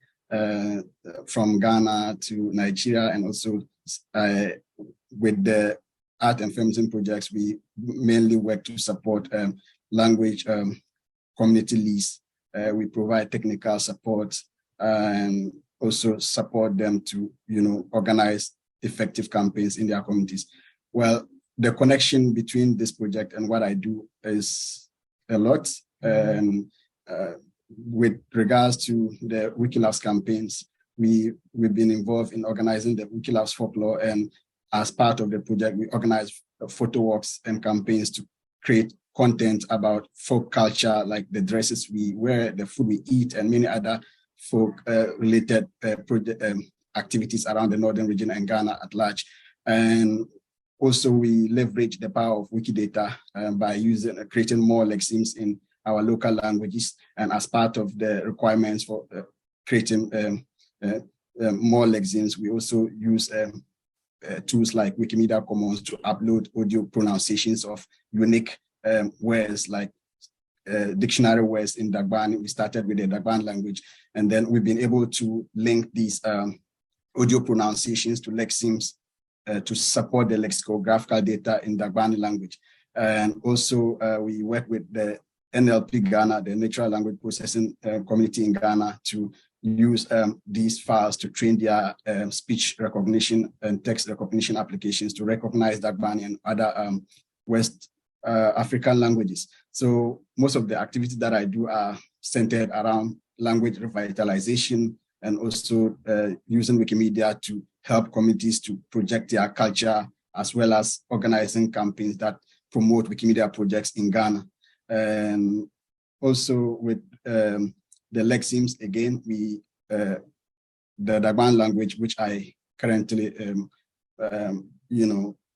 from Ghana to Nigeria, and also with the Art and Feminism projects, we mainly work to support language community leads. We provide technical support and also support them to, organize effective campaigns in their communities. Well, the connection between this project and what I do is a lot. And with regards to the Wiki Loves campaigns, we've been involved in organizing the Wiki Loves Folklore, and as part of the project, we organize photo walks and campaigns to create content about folk culture, like the dresses we wear, the food we eat, and many other folk-related activities around the northern region and Ghana at large. And also, we leverage the power of Wikidata by creating more lexemes in our local languages. And as part of the requirements for creating more lexemes, we also use tools like Wikimedia Commons to upload audio pronunciations of unique words like dictionary words in Dagbani. We started with the Dagbani language, and then we've been able to link these audio pronunciations to lexemes to support the lexicographical data in Dagbani language. And also we work with the NLP Ghana, the Natural Language Processing Community in Ghana, to use these files to train their speech recognition and text recognition applications to recognize Dagbani and other West African languages. So most of the activities that I do are centered around language revitalization and also using Wikimedia to help communities to project their culture, as well as organizing campaigns that promote Wikimedia projects in Ghana. And also with the lexemes, again, we the Dagbani language, which I currently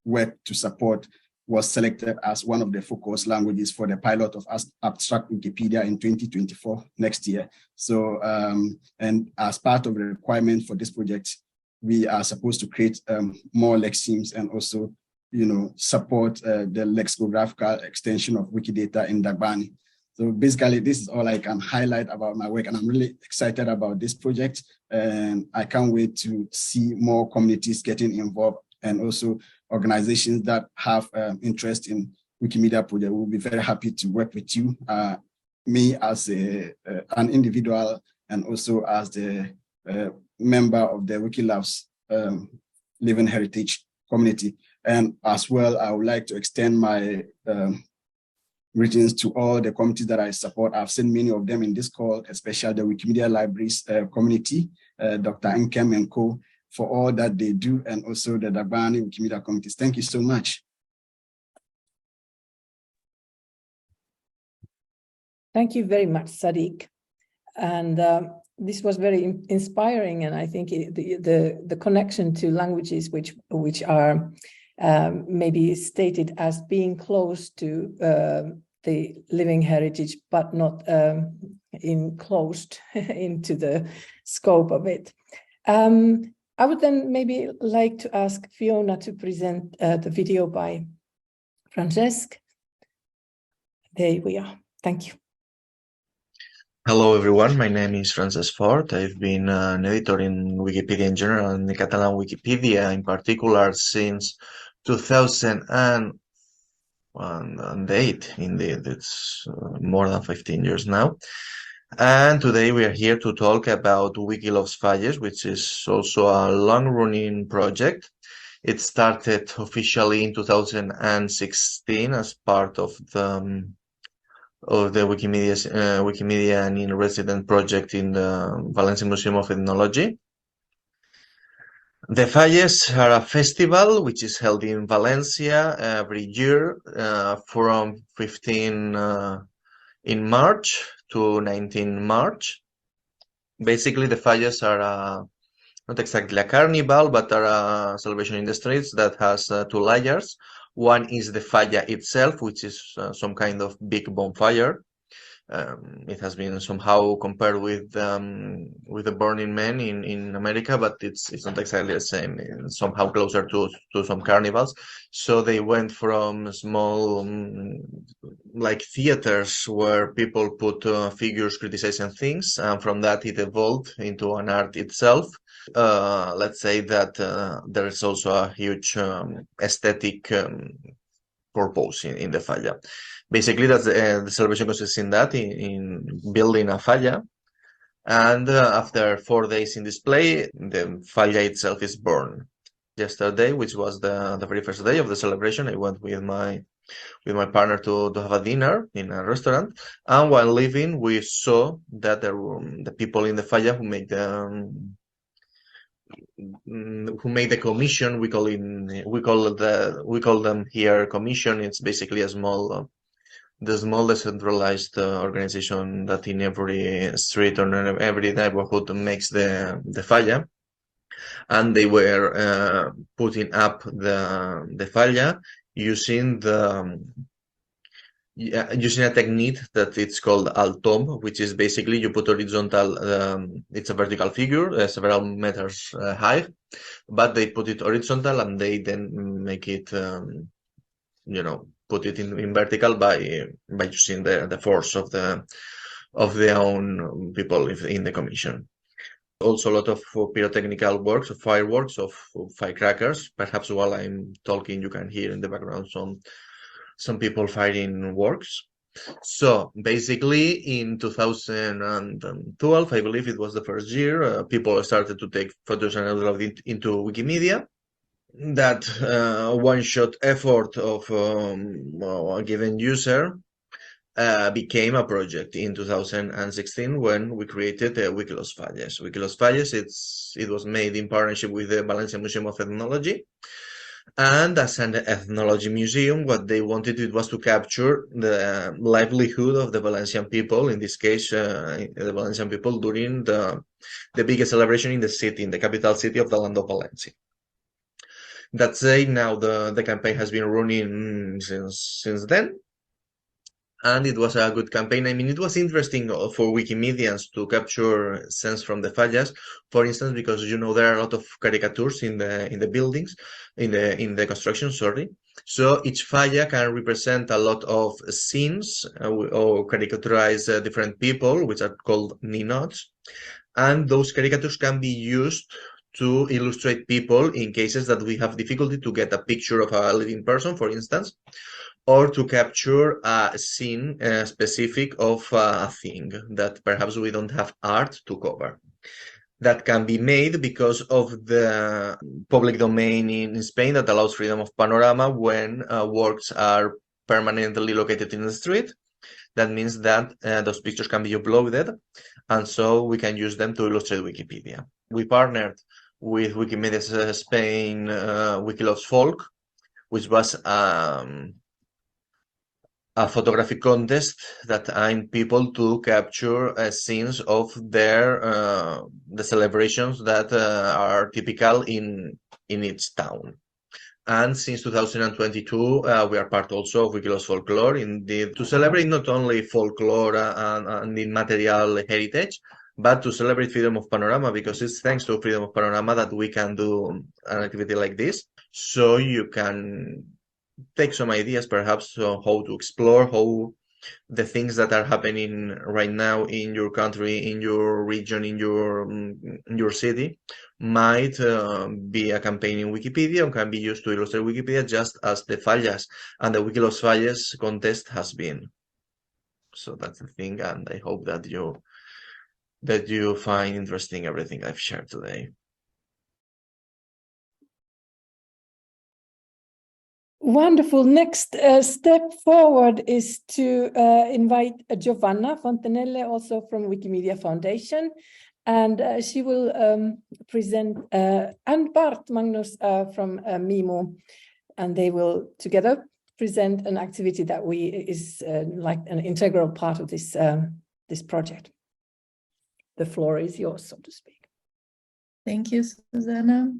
work to support, was selected as one of the focus languages for the pilot of Abstract Wikipedia in 2024, next year. So, and as part of the requirement for this project, we are supposed to create more lexemes and also, support the lexicographical extension of Wikidata in Dagbani. So basically, this is all I can highlight about my work, and I'm really excited about this project, and I can't wait to see more communities getting involved, and also organizations that have interest in Wikimedia project. We'll be very happy to work with you, me as an individual, and also as the member of the Wiki Loves Living Heritage community. And as well, I would like to extend my greetings to all the communities that I support. I've seen many of them in this call, especially the Wikimedia Libraries community, Dr. Nkem and Co., for all that they do, and also the Dagbani Wikimedia communities. Thank you so much. Thank you very much, Sadiq. And this was very inspiring, and I think the connection to languages which are maybe stated as being close to the living heritage, but not enclosed into the scope of it. I would then maybe like to ask Fiona to present the video by Francesc. There we are. Thank you. Hello everyone, my name is Francesc Fort. I've been an editor in Wikipedia in general and the Catalan Wikipedia in particular since 2008. Indeed, it's more than 15 years now. And today we are here to talk about Wiki Loves Falles, which is also a long-running project. It started officially in 2016 as part of the Wikimedia and in resident project in the Valencia Museum of Ethnology. The Falles are a festival which is held in Valencia every year from 15 in March to 19 March. Basically, the Falles are not exactly a carnival, but are a celebration in the streets that has two layers. One is the falla itself, which is some kind of big bonfire. It has been somehow compared with the Burning Man in America, but it's not exactly the same. It's somehow closer to some carnivals. So they went from small like theaters where people put figures criticizing things, and from that it evolved into an art itself. Let's say that there is also a huge aesthetic purpose in the falla. Basically, that's the celebration consists in that, in building a falla, and after 4 days in display, the falla itself is burned. Yesterday, which was the very first day of the celebration, I went with my partner to have a dinner in a restaurant, and while leaving, we saw that the people in the falla who made the commission. We call them here commission. It's basically a small decentralized organization that in every street or in every neighborhood makes the falla, and they were putting up the falla using the using a technique that it's called altom, which is basically you put horizontal, it's a vertical figure, several meters high, but they put it horizontal and they then make it, put it in vertical by using the force of their own people in the commission. Also a lot of pyrotechnical works, of fireworks, of firecrackers. Perhaps while I'm talking, you can hear in the background some people firing works. So basically in 2012, I believe it was the first year, people started to take photos and upload it into Wikimedia. That one-shot effort of a given user became a project in 2016 when we created Wiki Loves Falles. Wiki Loves Falles, it was made in partnership with the Valencia Museum of Ethnology. And as an ethnology museum, what they wanted it was to capture the livelihood of the Valencian people, in this case, the Valencian people during the biggest celebration in the city, in the capital city of the land of Valencia. That said, now the campaign has been running since then. And it was a good campaign. I mean, it was interesting for Wikimedians to capture scenes from the fallas, for instance, because there are a lot of caricatures in the buildings, in the construction. Sorry. So each falla can represent a lot of scenes or caricaturize different people, which are called ninots, and those caricatures can be used to illustrate people in cases that we have difficulty to get a picture of a living person, for instance, or to capture a scene specific of a thing that perhaps we don't have art to cover. That can be made because of the public domain in Spain that allows freedom of panorama when works are permanently located in the street. That means that those pictures can be uploaded, and so we can use them to illustrate Wikipedia. We partnered with Wikimedia Spain, Wiki Loves Folk, which was a photographic contest that aimed people to capture scenes of the celebrations that are typical in each town. And since 2022, we are part also of Wiki Loves Folklore, indeed, to celebrate not only folklore and immaterial heritage, but to celebrate freedom of panorama, because it's thanks to freedom of panorama that we can do an activity like this. So you can take some ideas perhaps on how to explore how the things that are happening right now in your country, in your region, in your city might be a campaign in Wikipedia and can be used to illustrate Wikipedia, just as the fallas and the Wiki Loves Falles contest has been. So that's the thing, and I hope that you find interesting everything I've shared today. Wonderful. Next step forward is to invite Giovanna Fontanelle, also from Wikimedia Foundation, and she will present, and Bart Magnus from MIMO, and they will together present an activity that is like an integral part of this project. The floor is yours, so to speak. Thank you, Susanna.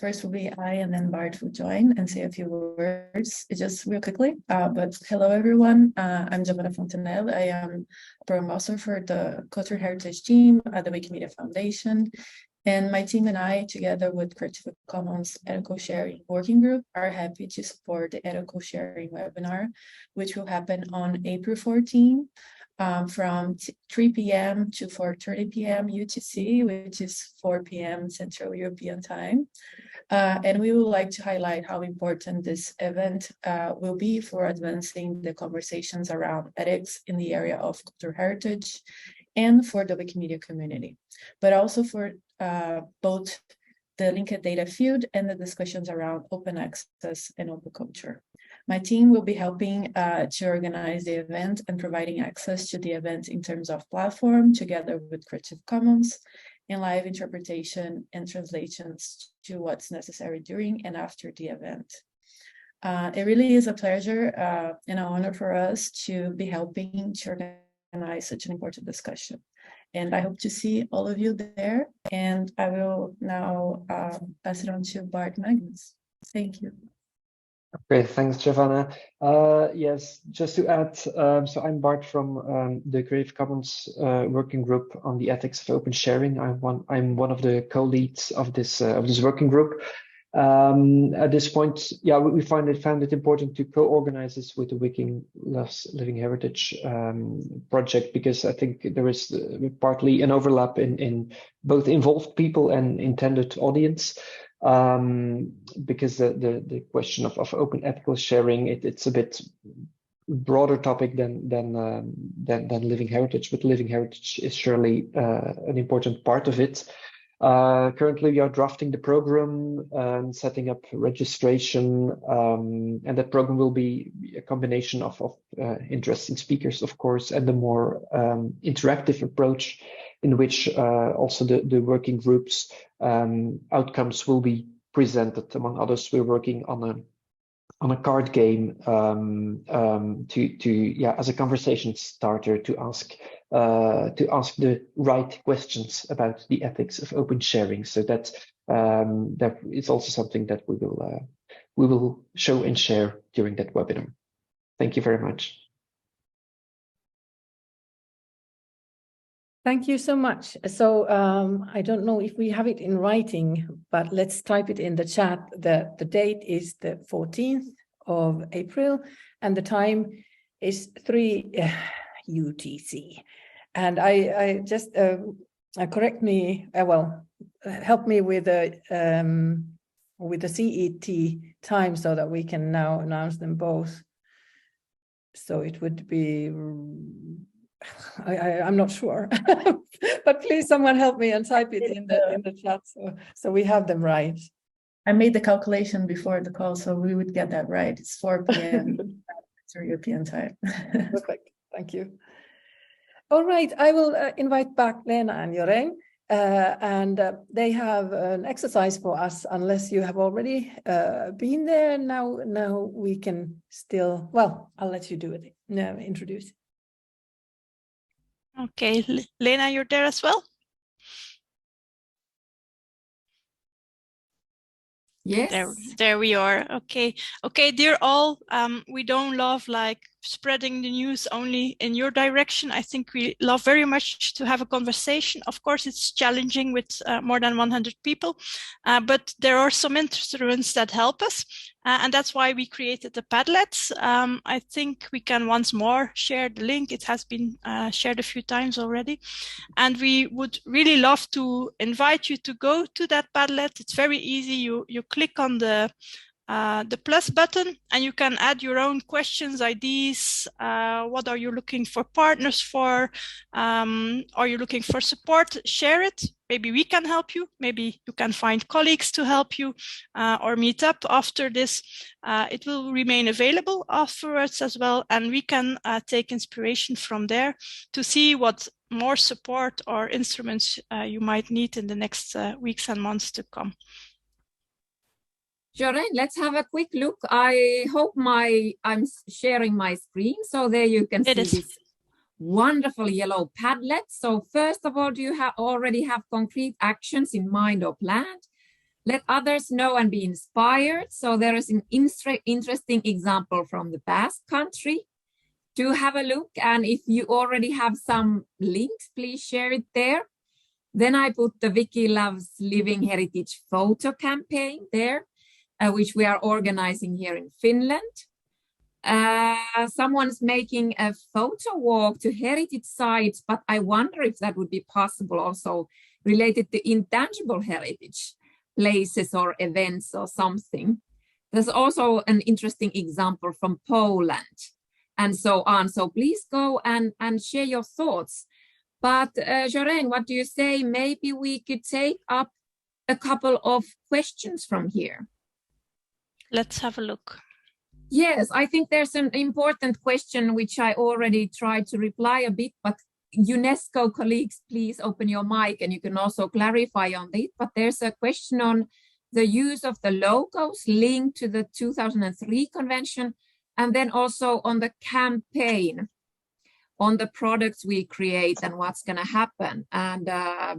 First will be I, and then Bart will join and say a few words, just real quickly. But hello, everyone. I'm Giovanna Fontanelle. I am a program officer for the Cultural Heritage team at the Wikimedia Foundation. And my team and I, together with Creative Commons Ethical Sharing Working Group, are happy to support the Ethical Sharing webinar, which will happen on April 14. From 3 p.m. to 4:30 p.m. UTC, which is 4 p.m. Central European Time. And we would like to highlight how important this event will be for advancing the conversations around ethics in the area of cultural heritage and for the Wikimedia community, but also for both the linked data field and the discussions around open access and open culture. My team will be helping to organize the event and providing access to the event in terms of platform, together with Creative Commons, and live interpretation and translations to what's necessary during and after the event. It really is a pleasure and an honor for us to be helping to organize such an important discussion. And I hope to see all of you there. And I will now pass it on to Bart Magnus. Thank you. Great, thanks, Giovanna. Yes, just to add, so I'm Bart from the Creative Commons working group on the ethics of open sharing. I'm one of the co-leads of this working group. At this point, yeah, we found it important to co-organize this with the Wiki Loves Living Heritage project, because I think there is partly an overlap in both involved people and intended audience. Because the question of open ethical sharing, it's a bit broader topic than living heritage, but living heritage is surely an important part of it. Currently, we are drafting the program and setting up registration, and that program will be a combination of interesting speakers, of course, and a more interactive approach in which also the working groups outcomes will be presented. Among others, we're working on a card game as a conversation starter to ask the right questions about the ethics of open sharing. So that is also something that we will show and share during that webinar. Thank you very much. Thank you so much. So I don't know if we have it in writing, but let's type it in the chat. The date is the 14th of April, and the time is 3 UTC. And I just correct me. Help me with the CET time so that we can now announce them both. So it would be. I'm not sure, but please someone help me and type it in the chat so we have them right. I made the calculation before the call, so we would get that right. It's 4 p.m. European time. Perfect, thank you. All right, I will invite back Lena and Joreen, and they have an exercise for us. Unless you have already been there, now we can still. Well, I'll let you do it. No, introduce. Okay, Lena, you're there as well? Yes. There we are. Okay, dear all, we don't love like spreading the news only in your direction. I think we love very much to have a conversation. Of course, it's challenging with more than 100 people, but there are some instruments that help us. And that's why we created the Padlets. I think we can once more share the link. It has been shared a few times already. And we would really love to invite you to go to that Padlet. It's very easy. You click on the plus button and you can add your own questions, ideas. What are you looking for partners for? Are you looking for support? Share it. Maybe we can help you. Maybe you can find colleagues to help you or meet up after this. It will remain available afterwards as well. And we can take inspiration from there to see what more support or instruments you might need in the next weeks and months to come. Joreen, let's have a quick look. I hope I'm sharing my screen, so there you can see this wonderful yellow Padlet. So first of all, do you already have concrete actions in mind or planned? Let others know and be inspired. So there is an interesting example from the Basque Country. Do have a look, and if you already have some links, please share it there. Then I put the Wiki Loves Living Heritage photo campaign there, which we are organizing here in Finland. Someone's making a photo walk to heritage sites, but I wonder if that would be possible also related to intangible heritage places or events or something. There's also an interesting example from Poland and so on. So please go and share your thoughts. But Joreen, what do you say? Maybe we could take up a couple of questions from here. Let's have a look. Yes, I think there's an important question which I already tried to reply a bit, but UNESCO colleagues, please open your mic and you can also clarify on it. But there's a question on the use of the logos linked to the 2003 convention, and then also on the campaign, on the products we create and what's going to happen. And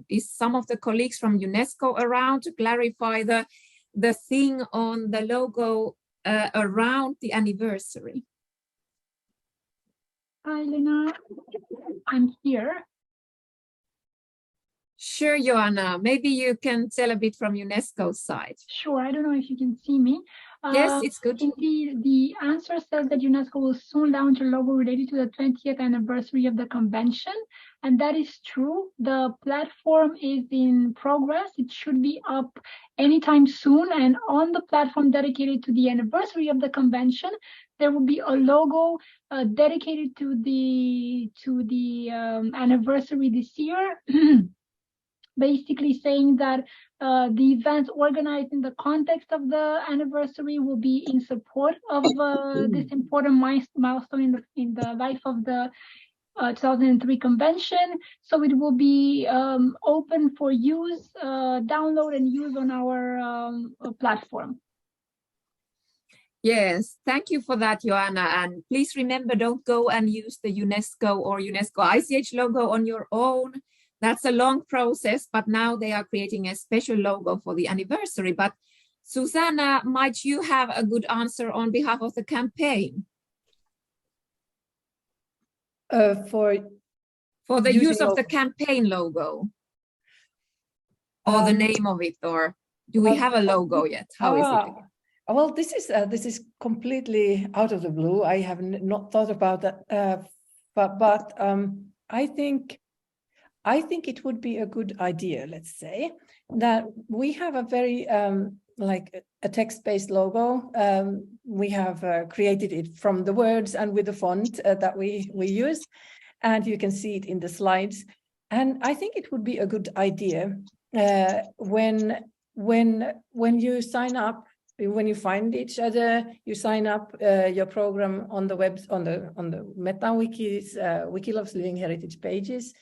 is some of the colleagues from UNESCO around to clarify the thing on the logo around the anniversary? Hi, Lena. I'm here. Sure, Joanna. Maybe you can tell a bit from UNESCO's side. Sure. I don't know if you can see me. Yes, it's good. Indeed, the answer says that UNESCO will soon launch a logo related to the 20th anniversary of the convention. And that is true. The platform is in progress. It should be up anytime soon. And on the platform dedicated to the anniversary of the convention, there will be a logo dedicated to the anniversary this year. Basically saying that the events organized in the context of the anniversary will be in support of this important milestone in the life of the 2003 convention. So it will be open for use, download and use on our platform. Yes, thank you for that, Joanna. And please remember, don't go and use the UNESCO or UNESCO ICH logo on your own. That's a long process, but now they are creating a special logo for the anniversary. But Susanna, might you have a good answer on behalf of the campaign? For the use of the campaign logo? Or the name of it, or do we have a logo yet? How is it? Well, this is completely out of the blue. I have not thought about that, but I think it would be a good idea, let's say, that we have a very like a text-based logo. We have created it from the words and with the font that we use, and you can see it in the slides. And I think it would be a good idea when you sign up, when you find each other, you sign up your program on the web, on the MetaWiki's Wiki Loves Living Heritage pages,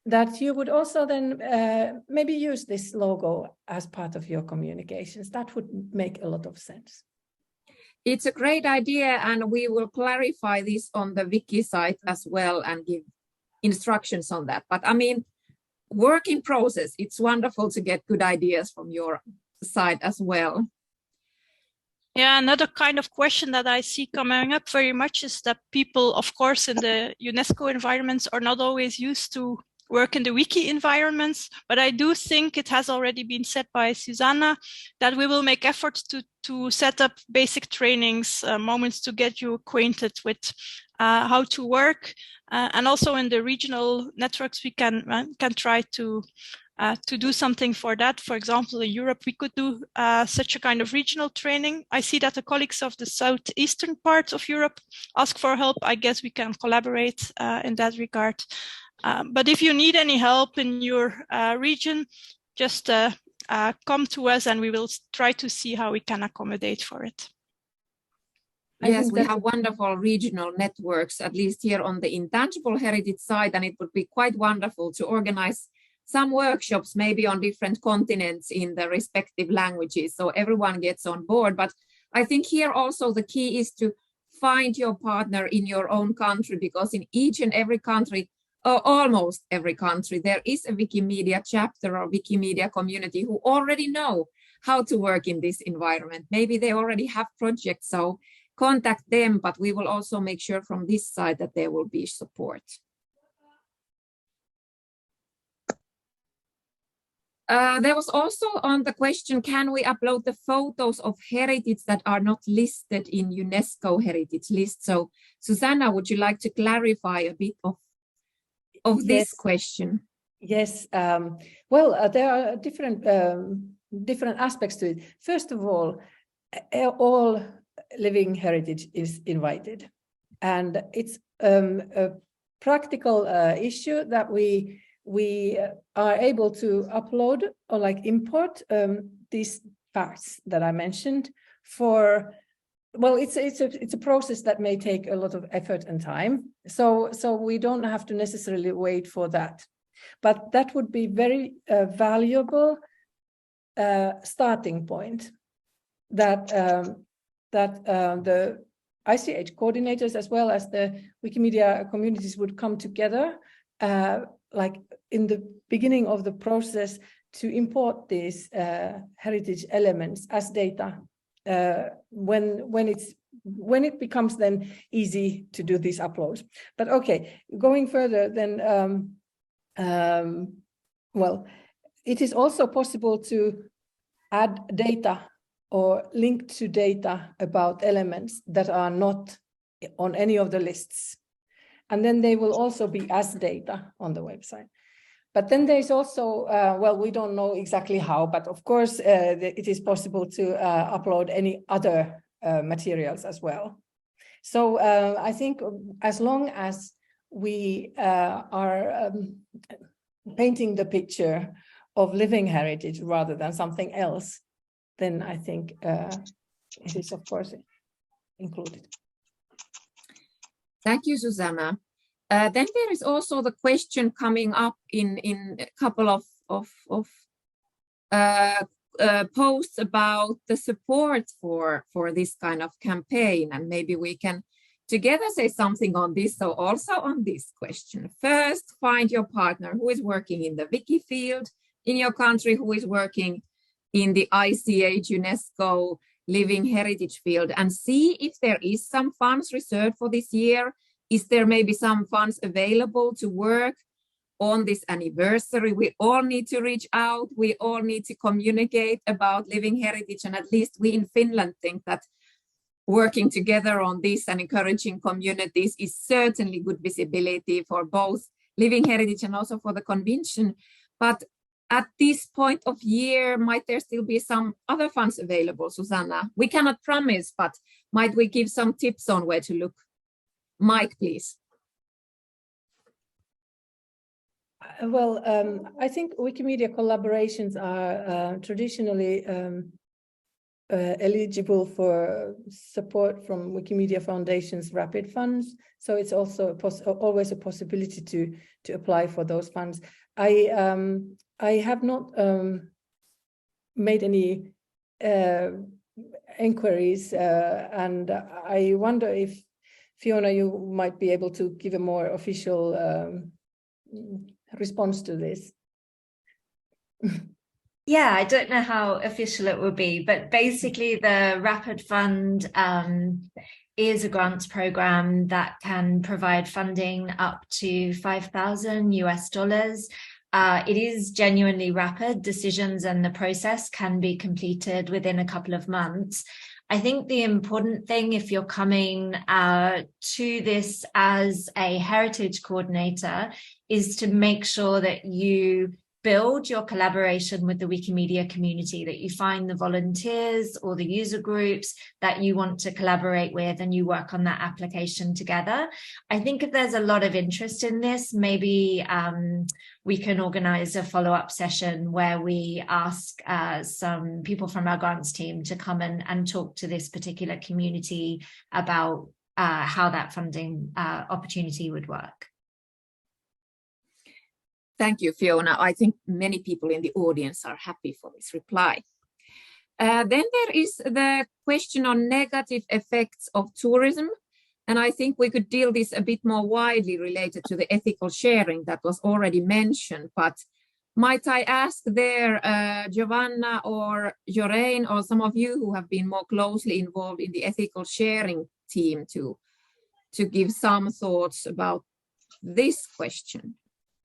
that you would also then maybe use this logo as part of your communications. That would make a lot of sense. It's a great idea, and we will clarify this on the Wiki site as well and give instructions on that. But I mean, work in process. It's wonderful to get good ideas from your side as well. Yeah, another kind of question that I see coming up very much is that people, of course, in the UNESCO environments are not always used to work in the wiki environments, but I do think it has already been said by Susanna that we will make efforts to set up basic trainings, moments to get you acquainted with how to work, and also in the regional networks we can try to do something for that. For example, in Europe, we could do such a kind of regional training. I see that the colleagues of the southeastern part of Europe ask for help. I guess we can collaborate in that regard. But if you need any help in your region, just come to us and we will try to see how we can accommodate for it. Yes, we have wonderful regional networks, at least here on the intangible heritage side, and it would be quite wonderful to organize some workshops, maybe on different continents in the respective languages, so everyone gets on board. But I think here also the key is to find your partner in your own country, because in each and every country, or almost every country, there is a Wikimedia chapter or Wikimedia community who already know how to work in this environment. Maybe they already have projects, so contact them, but we will also make sure from this side that there will be support. There was also on the question, can we upload the photos of heritage that are not listed in UNESCO heritage list? So Susanna, would you like to clarify a bit of this question? Yes, well, there are different aspects to it. First of all living heritage is invited, and it's a practical issue that we are able to upload or like import these parts that I mentioned for. Well, it's a process that may take a lot of effort and time, so we don't have to necessarily wait for that, but that would be very valuable starting point. That the ICH coordinators as well as the Wikimedia communities would come together, like in the beginning of the process, to import these heritage elements as data when it becomes then easy to do these uploads. But okay, going further, then well, it is also possible to add data or link to data about elements that are not on any of the lists. And then they will also be as data on the website. But then there's also, well, we don't know exactly how, but of course it is possible to upload any other materials as well. So I think as long as we are painting the picture of living heritage rather than something else, then I think it is, of course, included. Thank you, Susanna. Then there is also the question coming up in a couple of posts about the support for this kind of campaign, and maybe we can together say something on this. So also on this question, first find your partner who is working in the wiki field in your country, who is working in the ICH UNESCO Living Heritage field, and see if there is some funds reserved for this year. Is there maybe some funds available to work on this anniversary? We all need to reach out. We all need to communicate about living heritage. And at least we in Finland think that working together on this and encouraging communities is certainly good visibility for both living heritage and also for the convention. But at this point of year, might there still be some other funds available, Susanna? We cannot promise, but might we give some tips on where to look? Mike, please. Well, I think Wikimedia collaborations are traditionally eligible for support from Wikimedia Foundation's rapid funds. So it's also always a possibility to apply for those funds. I have not made any inquiries, and I wonder if, Fiona, you might be able to give a more official response to this. Yeah, I don't know how official it will be, but basically the Rapid Fund is a grants program that can provide funding up to $5,000 US. It is genuinely rapid. Decisions and the process can be completed within a couple of months. I think the important thing, if you're coming to this as a heritage coordinator, is to make sure that you build your collaboration with the Wikimedia community, that you find the volunteers or the user groups that you want to collaborate with and you work on that application together. I think if there's a lot of interest in this, maybe we can organize a follow-up session where we ask some people from our grants team to come and talk to this particular community about how that funding opportunity would work. Thank you, Fiona. I think many people in the audience are happy for this reply. Then there is the question on negative effects of tourism. And I think we could deal this a bit more widely related to the ethical sharing that was already mentioned. But might I ask there, Giovanna or Jorain, or some of you who have been more closely involved in the ethical sharing team to give some thoughts about this question?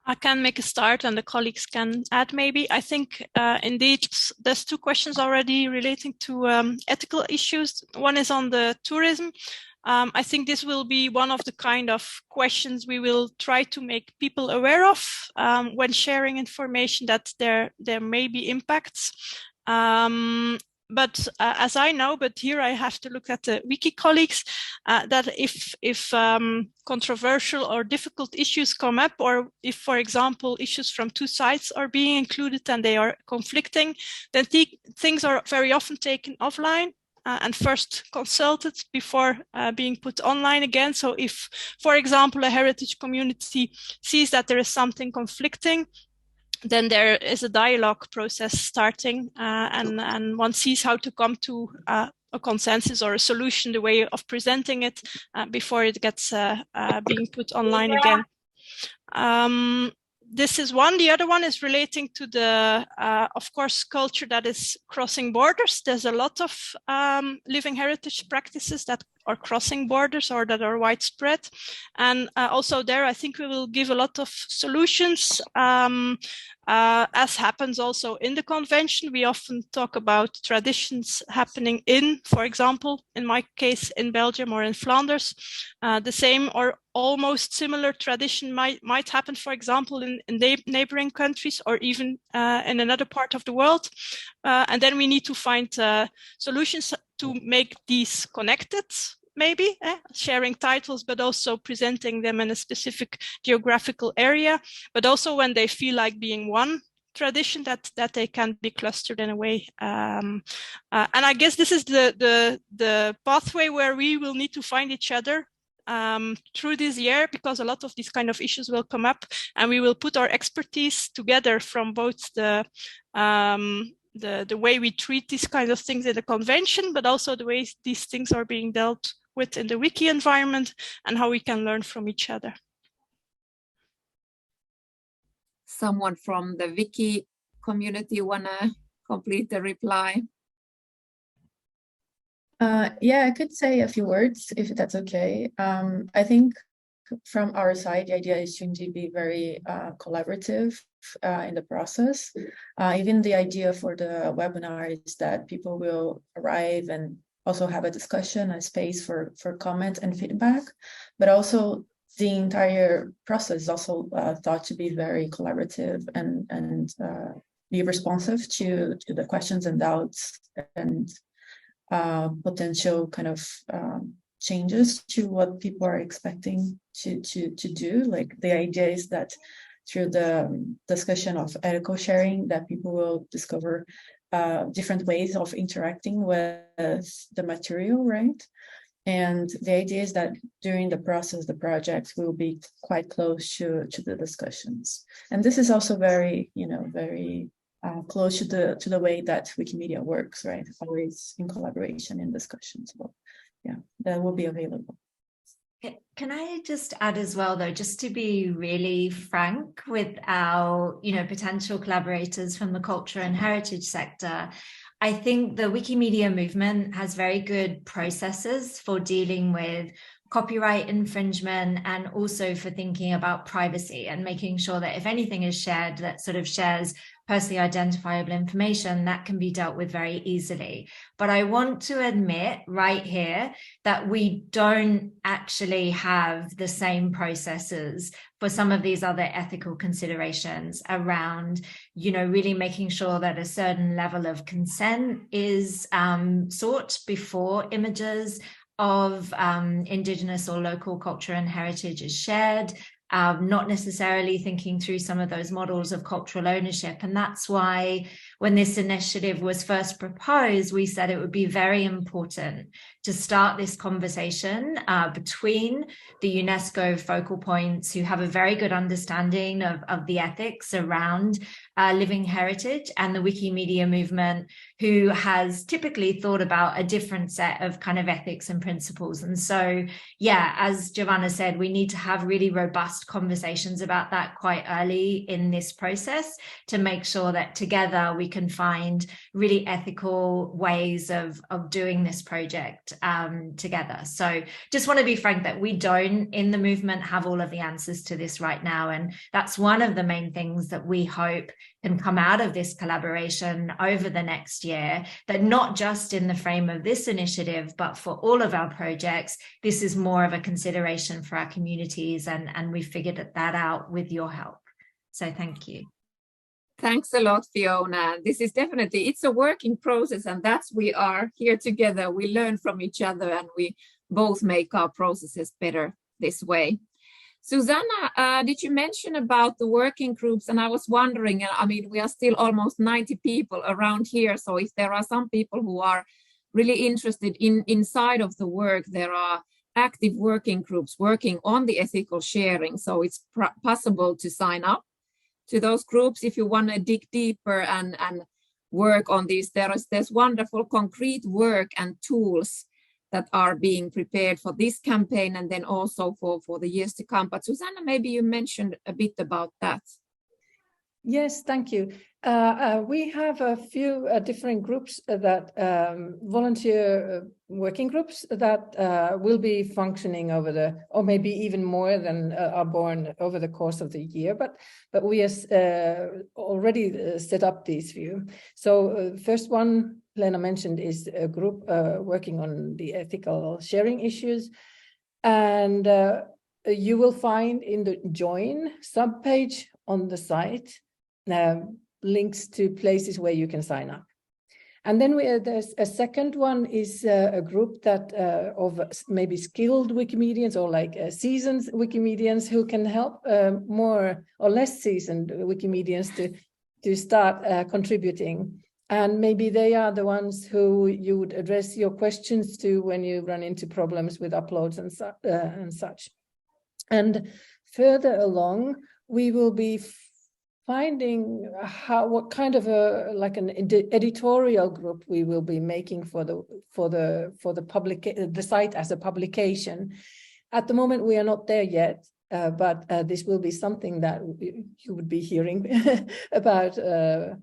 I can make a start and the colleagues can add maybe. I think indeed there's two questions already relating to ethical issues. One is on the tourism. I think this will be one of the kind of questions we will try to make people aware of when sharing information, that there may be impacts. But as I know, but here I have to look at the wiki colleagues, that if controversial or difficult issues come up, or if, for example, issues from two sides are being included and they are conflicting, then things are very often taken offline and first consulted before being put online again. So if, for example, a heritage community sees that there is something conflicting, then there is a dialogue process starting, and one sees how to come to a consensus or a solution, the way of presenting it before it gets being put online again. this is one. The other one is relating to the, of course, culture that is crossing borders. There's a lot of living heritage practices that are crossing borders or that are widespread. And also there, I think we will give a lot of solutions. As happens also in the convention, we often talk about traditions happening in, for example, in my case, in Belgium or in Flanders. The same or almost similar tradition might happen, for example, in neighboring countries or even in another part of the world. And then we need to find solutions to make these connected, maybe sharing titles, but also presenting them in a specific geographical area, but also when they feel like being one tradition, that they can be clustered in a way. And I guess this is the pathway where we will need to find each other through this year, because a lot of these kind of issues will come up, and we will put our expertise together from both the way we treat these kinds of things in the convention, but also the way these things are being dealt with in the wiki environment, and how we can learn from each other. Someone from the wiki community wanna complete the reply? Yeah, I could say a few words if that's okay. I think from our side, the idea is to indeed be very collaborative in the process. Even the idea for the webinar is that people will arrive and also have a discussion, a space for comment and feedback, but also the entire process is also thought to be very collaborative and be responsive to the questions and doubts and potential kind of changes to what people are expecting to do. Like the idea is that through the discussion of ethical sharing, that people will discover different ways of interacting with the material, right? And the idea is that during the process, the project will be quite close to the discussions. And this is also very, very close to the way that Wikimedia works, right? Always in collaboration and discussions. Well, yeah, that will be available. Can I just add as well, though, just to be really frank with our, potential collaborators from the culture and heritage sector, I think the Wikimedia movement has very good processes for dealing with copyright infringement, and also for thinking about privacy and making sure that if anything is shared that sort of shares personally identifiable information, that can be dealt with very easily. But I want to admit right here that we don't actually have the same processes for some of these other ethical considerations around, really making sure that a certain level of consent is sought before images of Indigenous or local culture and heritage is shared, not necessarily thinking through some of those models of cultural ownership. And that's why when this initiative was first proposed, we said it would be very important to start this conversation between the UNESCO focal points who have a very good understanding of the ethics around living heritage, and the Wikimedia movement, who has typically thought about a different set of kind of ethics and principles. And so, yeah, as Giovanna said, we need to have really robust conversations about that quite early in this process to make sure that together we can find really ethical ways of doing this project together. So just want to be frank that we don't in the movement have all of the answers to this right now. And that's one of the main things that we hope can come out of this collaboration over the next year, that not just in the frame of this initiative, but for all of our projects, this is more of a consideration for our communities, and we figured that out with your help. So thank you. Thanks a lot, Fiona. This is definitely, it's a working process, and that's we are here together. We learn from each other, and we both make our processes better this way. Susanna, did you mention about the working groups? And I was wondering, I mean, we are still almost 90 people around here. So if there are some people who are really interested inside of the work, there are active working groups working on the ethical sharing. So it's possible to sign up to those groups if you want to dig deeper and work on these. There's wonderful concrete work and tools that are being prepared for this campaign, and then also for the years to come. But Susanna, maybe you mentioned a bit about that. Yes, thank you. We have a few different groups that volunteer working groups that will be functioning over or maybe even more than are born over the course of the year. But we have already set up these few. So first one Lena mentioned is a group working on the ethical sharing issues, and you will find in the join subpage on the site links to places where you can sign up. And then there's a second one is a group that of maybe skilled Wikimedians or like seasoned Wikimedians who can help more or less seasoned Wikimedians to start contributing. And maybe they are the ones who you would address your questions to when you run into problems with uploads and such. And further along, we will be finding what kind of an editorial group we will be making for the site as a publication. At the moment, we are not there yet, but this will be something that you would be hearing about in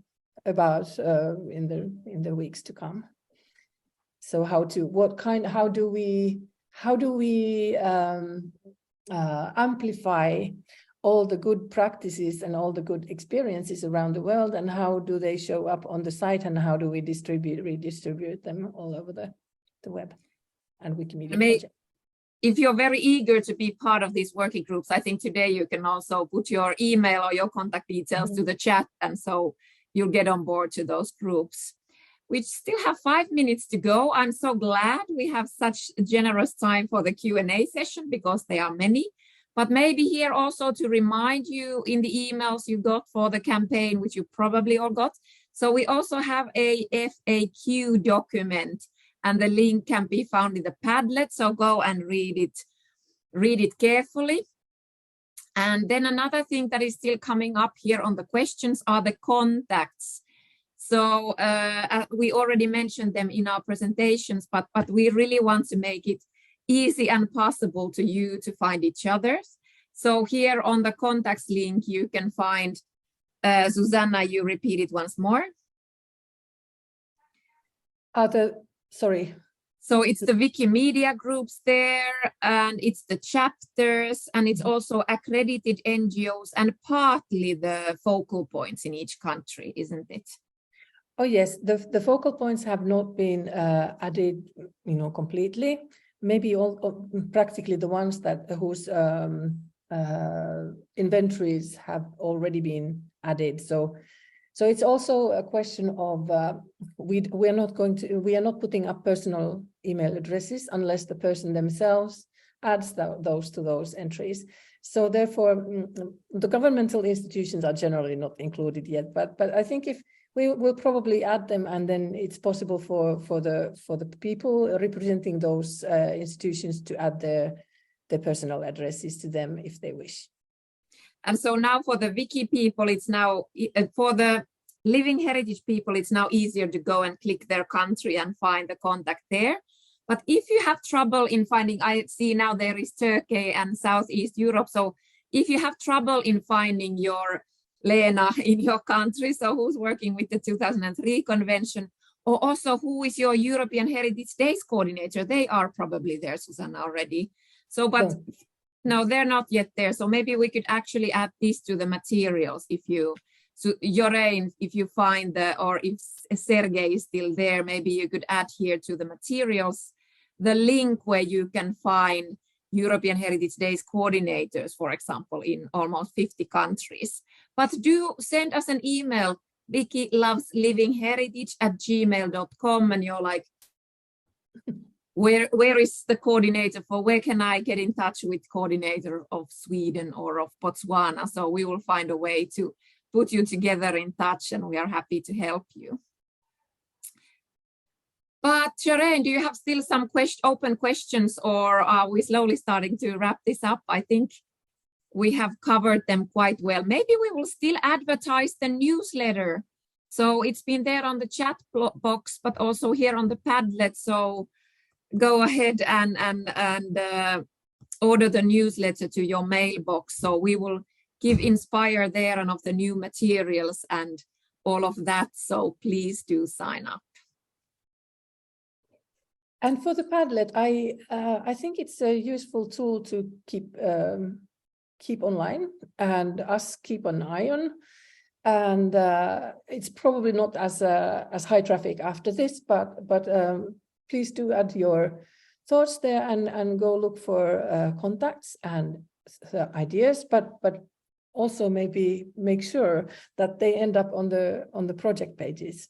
the weeks to come. So how do we amplify all the good practices and all the good experiences around the world, and how do they show up on the site, and how do we redistribute them all over the web and Wikimedia project? If you're very eager to be part of these working groups, I think today you can also put your email or your contact details to the chat, and so you'll get on board to those groups. We still have 5 minutes to go. I'm so glad we have such generous time for the Q&A session, because there are many. But maybe here also to remind you in the emails you got for the campaign, which you probably all got. So we also have a FAQ document, and the link can be found in the Padlet. So go and read it carefully. And then another thing that is still coming up here on the questions are the contacts. So we already mentioned them in our presentations, but we really want to make it easy and possible to you to find each other. So here on the contacts link, you can find, Susanna, you repeat it once more. Sorry. So it's the Wikimedia groups there, and it's the chapters, and it's also accredited NGOs, and partly the focal points in each country, isn't it? Oh yes, the focal points have not been added, completely. Maybe practically the ones whose inventories have already been added. So it's also a question of we are not putting up personal email addresses unless the person themselves adds those to those entries. So therefore, the governmental institutions are generally not included yet. But I think if we will probably add them, and then it's possible for the people representing those institutions to add their personal addresses to them if they wish. And so now for the Wiki people, it's now, for the Living Heritage people, it's now easier to go and click their country and find the contact there. But if you have trouble in finding, I see now there is Turkey and Southeast Europe. So if you have trouble in finding your Lena in your country, so who's working with the 2003 convention, or also who is your European Heritage Days coordinator? They are probably there, Susanna, already. So, but no, they're not yet there. So maybe we could actually add this to the materials if you, so Jorein, if you find or if Sergei is still there, maybe you could add here to the materials the link where you can find European Heritage Days coordinators, for example, in almost 50 countries. But do send us an email, wikiloveslivingHeritage@gmail.com, and you're like, where is the coordinator for, where can I get in touch with coordinator of Sweden or of Botswana? So we will find a way to put you together in touch, and we are happy to help you. But Jorein, do you have still some open questions, or are we slowly starting to wrap this up? I think we have covered them quite well. Maybe we will still advertise the newsletter. So it's been there on the chat box, but also here on the Padlet. So go ahead and order the newsletter to your mailbox. So we will give inspire there and of the new materials and all of that. So please do sign up. And for the Padlet, I think it's a useful tool to keep online and us keep an eye on. And it's probably not as high traffic after this, but please do add your thoughts there and go look for contacts and ideas, but also maybe make sure that they end up on the project pages.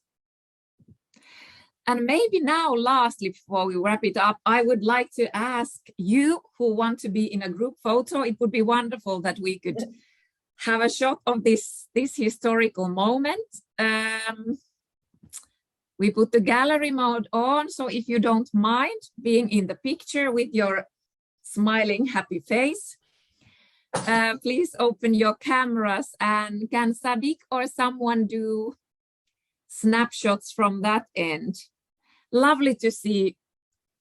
And maybe now, lastly, before we wrap it up, I would like to ask you who want to be in a group photo. It would be wonderful that we could have a shot of this historical moment. We put the gallery mode on, so if you don't mind being in the picture with your smiling, happy face, please open your cameras, and can Sadiq or someone do snapshots from that end? Lovely to see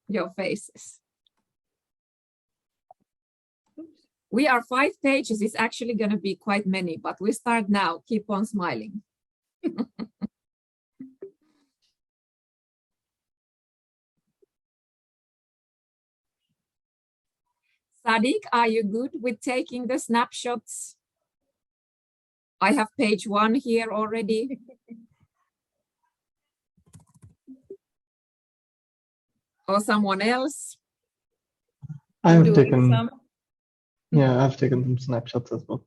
your faces. We are 5 pages. It's actually going to be quite many, but we start now. Keep on smiling. Sadiq, are you good with taking the snapshots? I have page 1 here already. Or someone else? I've taken some snapshots as well.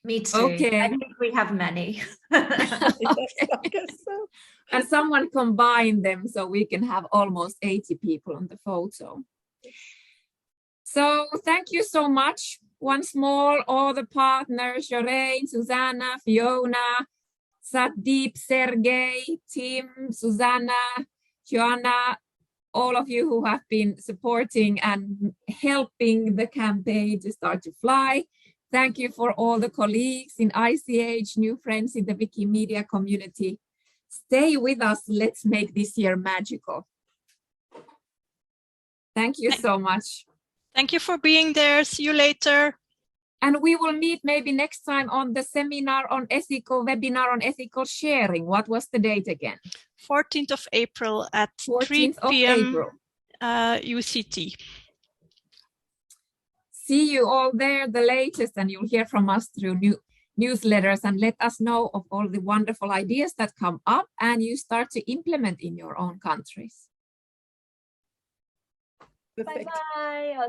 Me too. Okay. I think we have many. Okay. And someone combine them so we can have almost 80 people on the photo. So thank you so much once more, all the partners, Shireen, Susanna, Fiona, Satdeep, Sergey, Tim, Susanna, Joanna, all of you who have been supporting and helping the campaign to start to fly. Thank you for all the colleagues in ICH, new friends in the Wikimedia community. Stay with us. Let's make this year magical. Thank you so much. Thank you for being there. See you later. And we will meet maybe next time on the seminar on ethical, webinar on ethical sharing. What was the date again? 14th of April at 3 p.m. UCT. See you all there, the latest, and you'll hear from us through newsletters, and let us know of all the wonderful ideas that come up and you start to implement in your own countries. Bye-bye.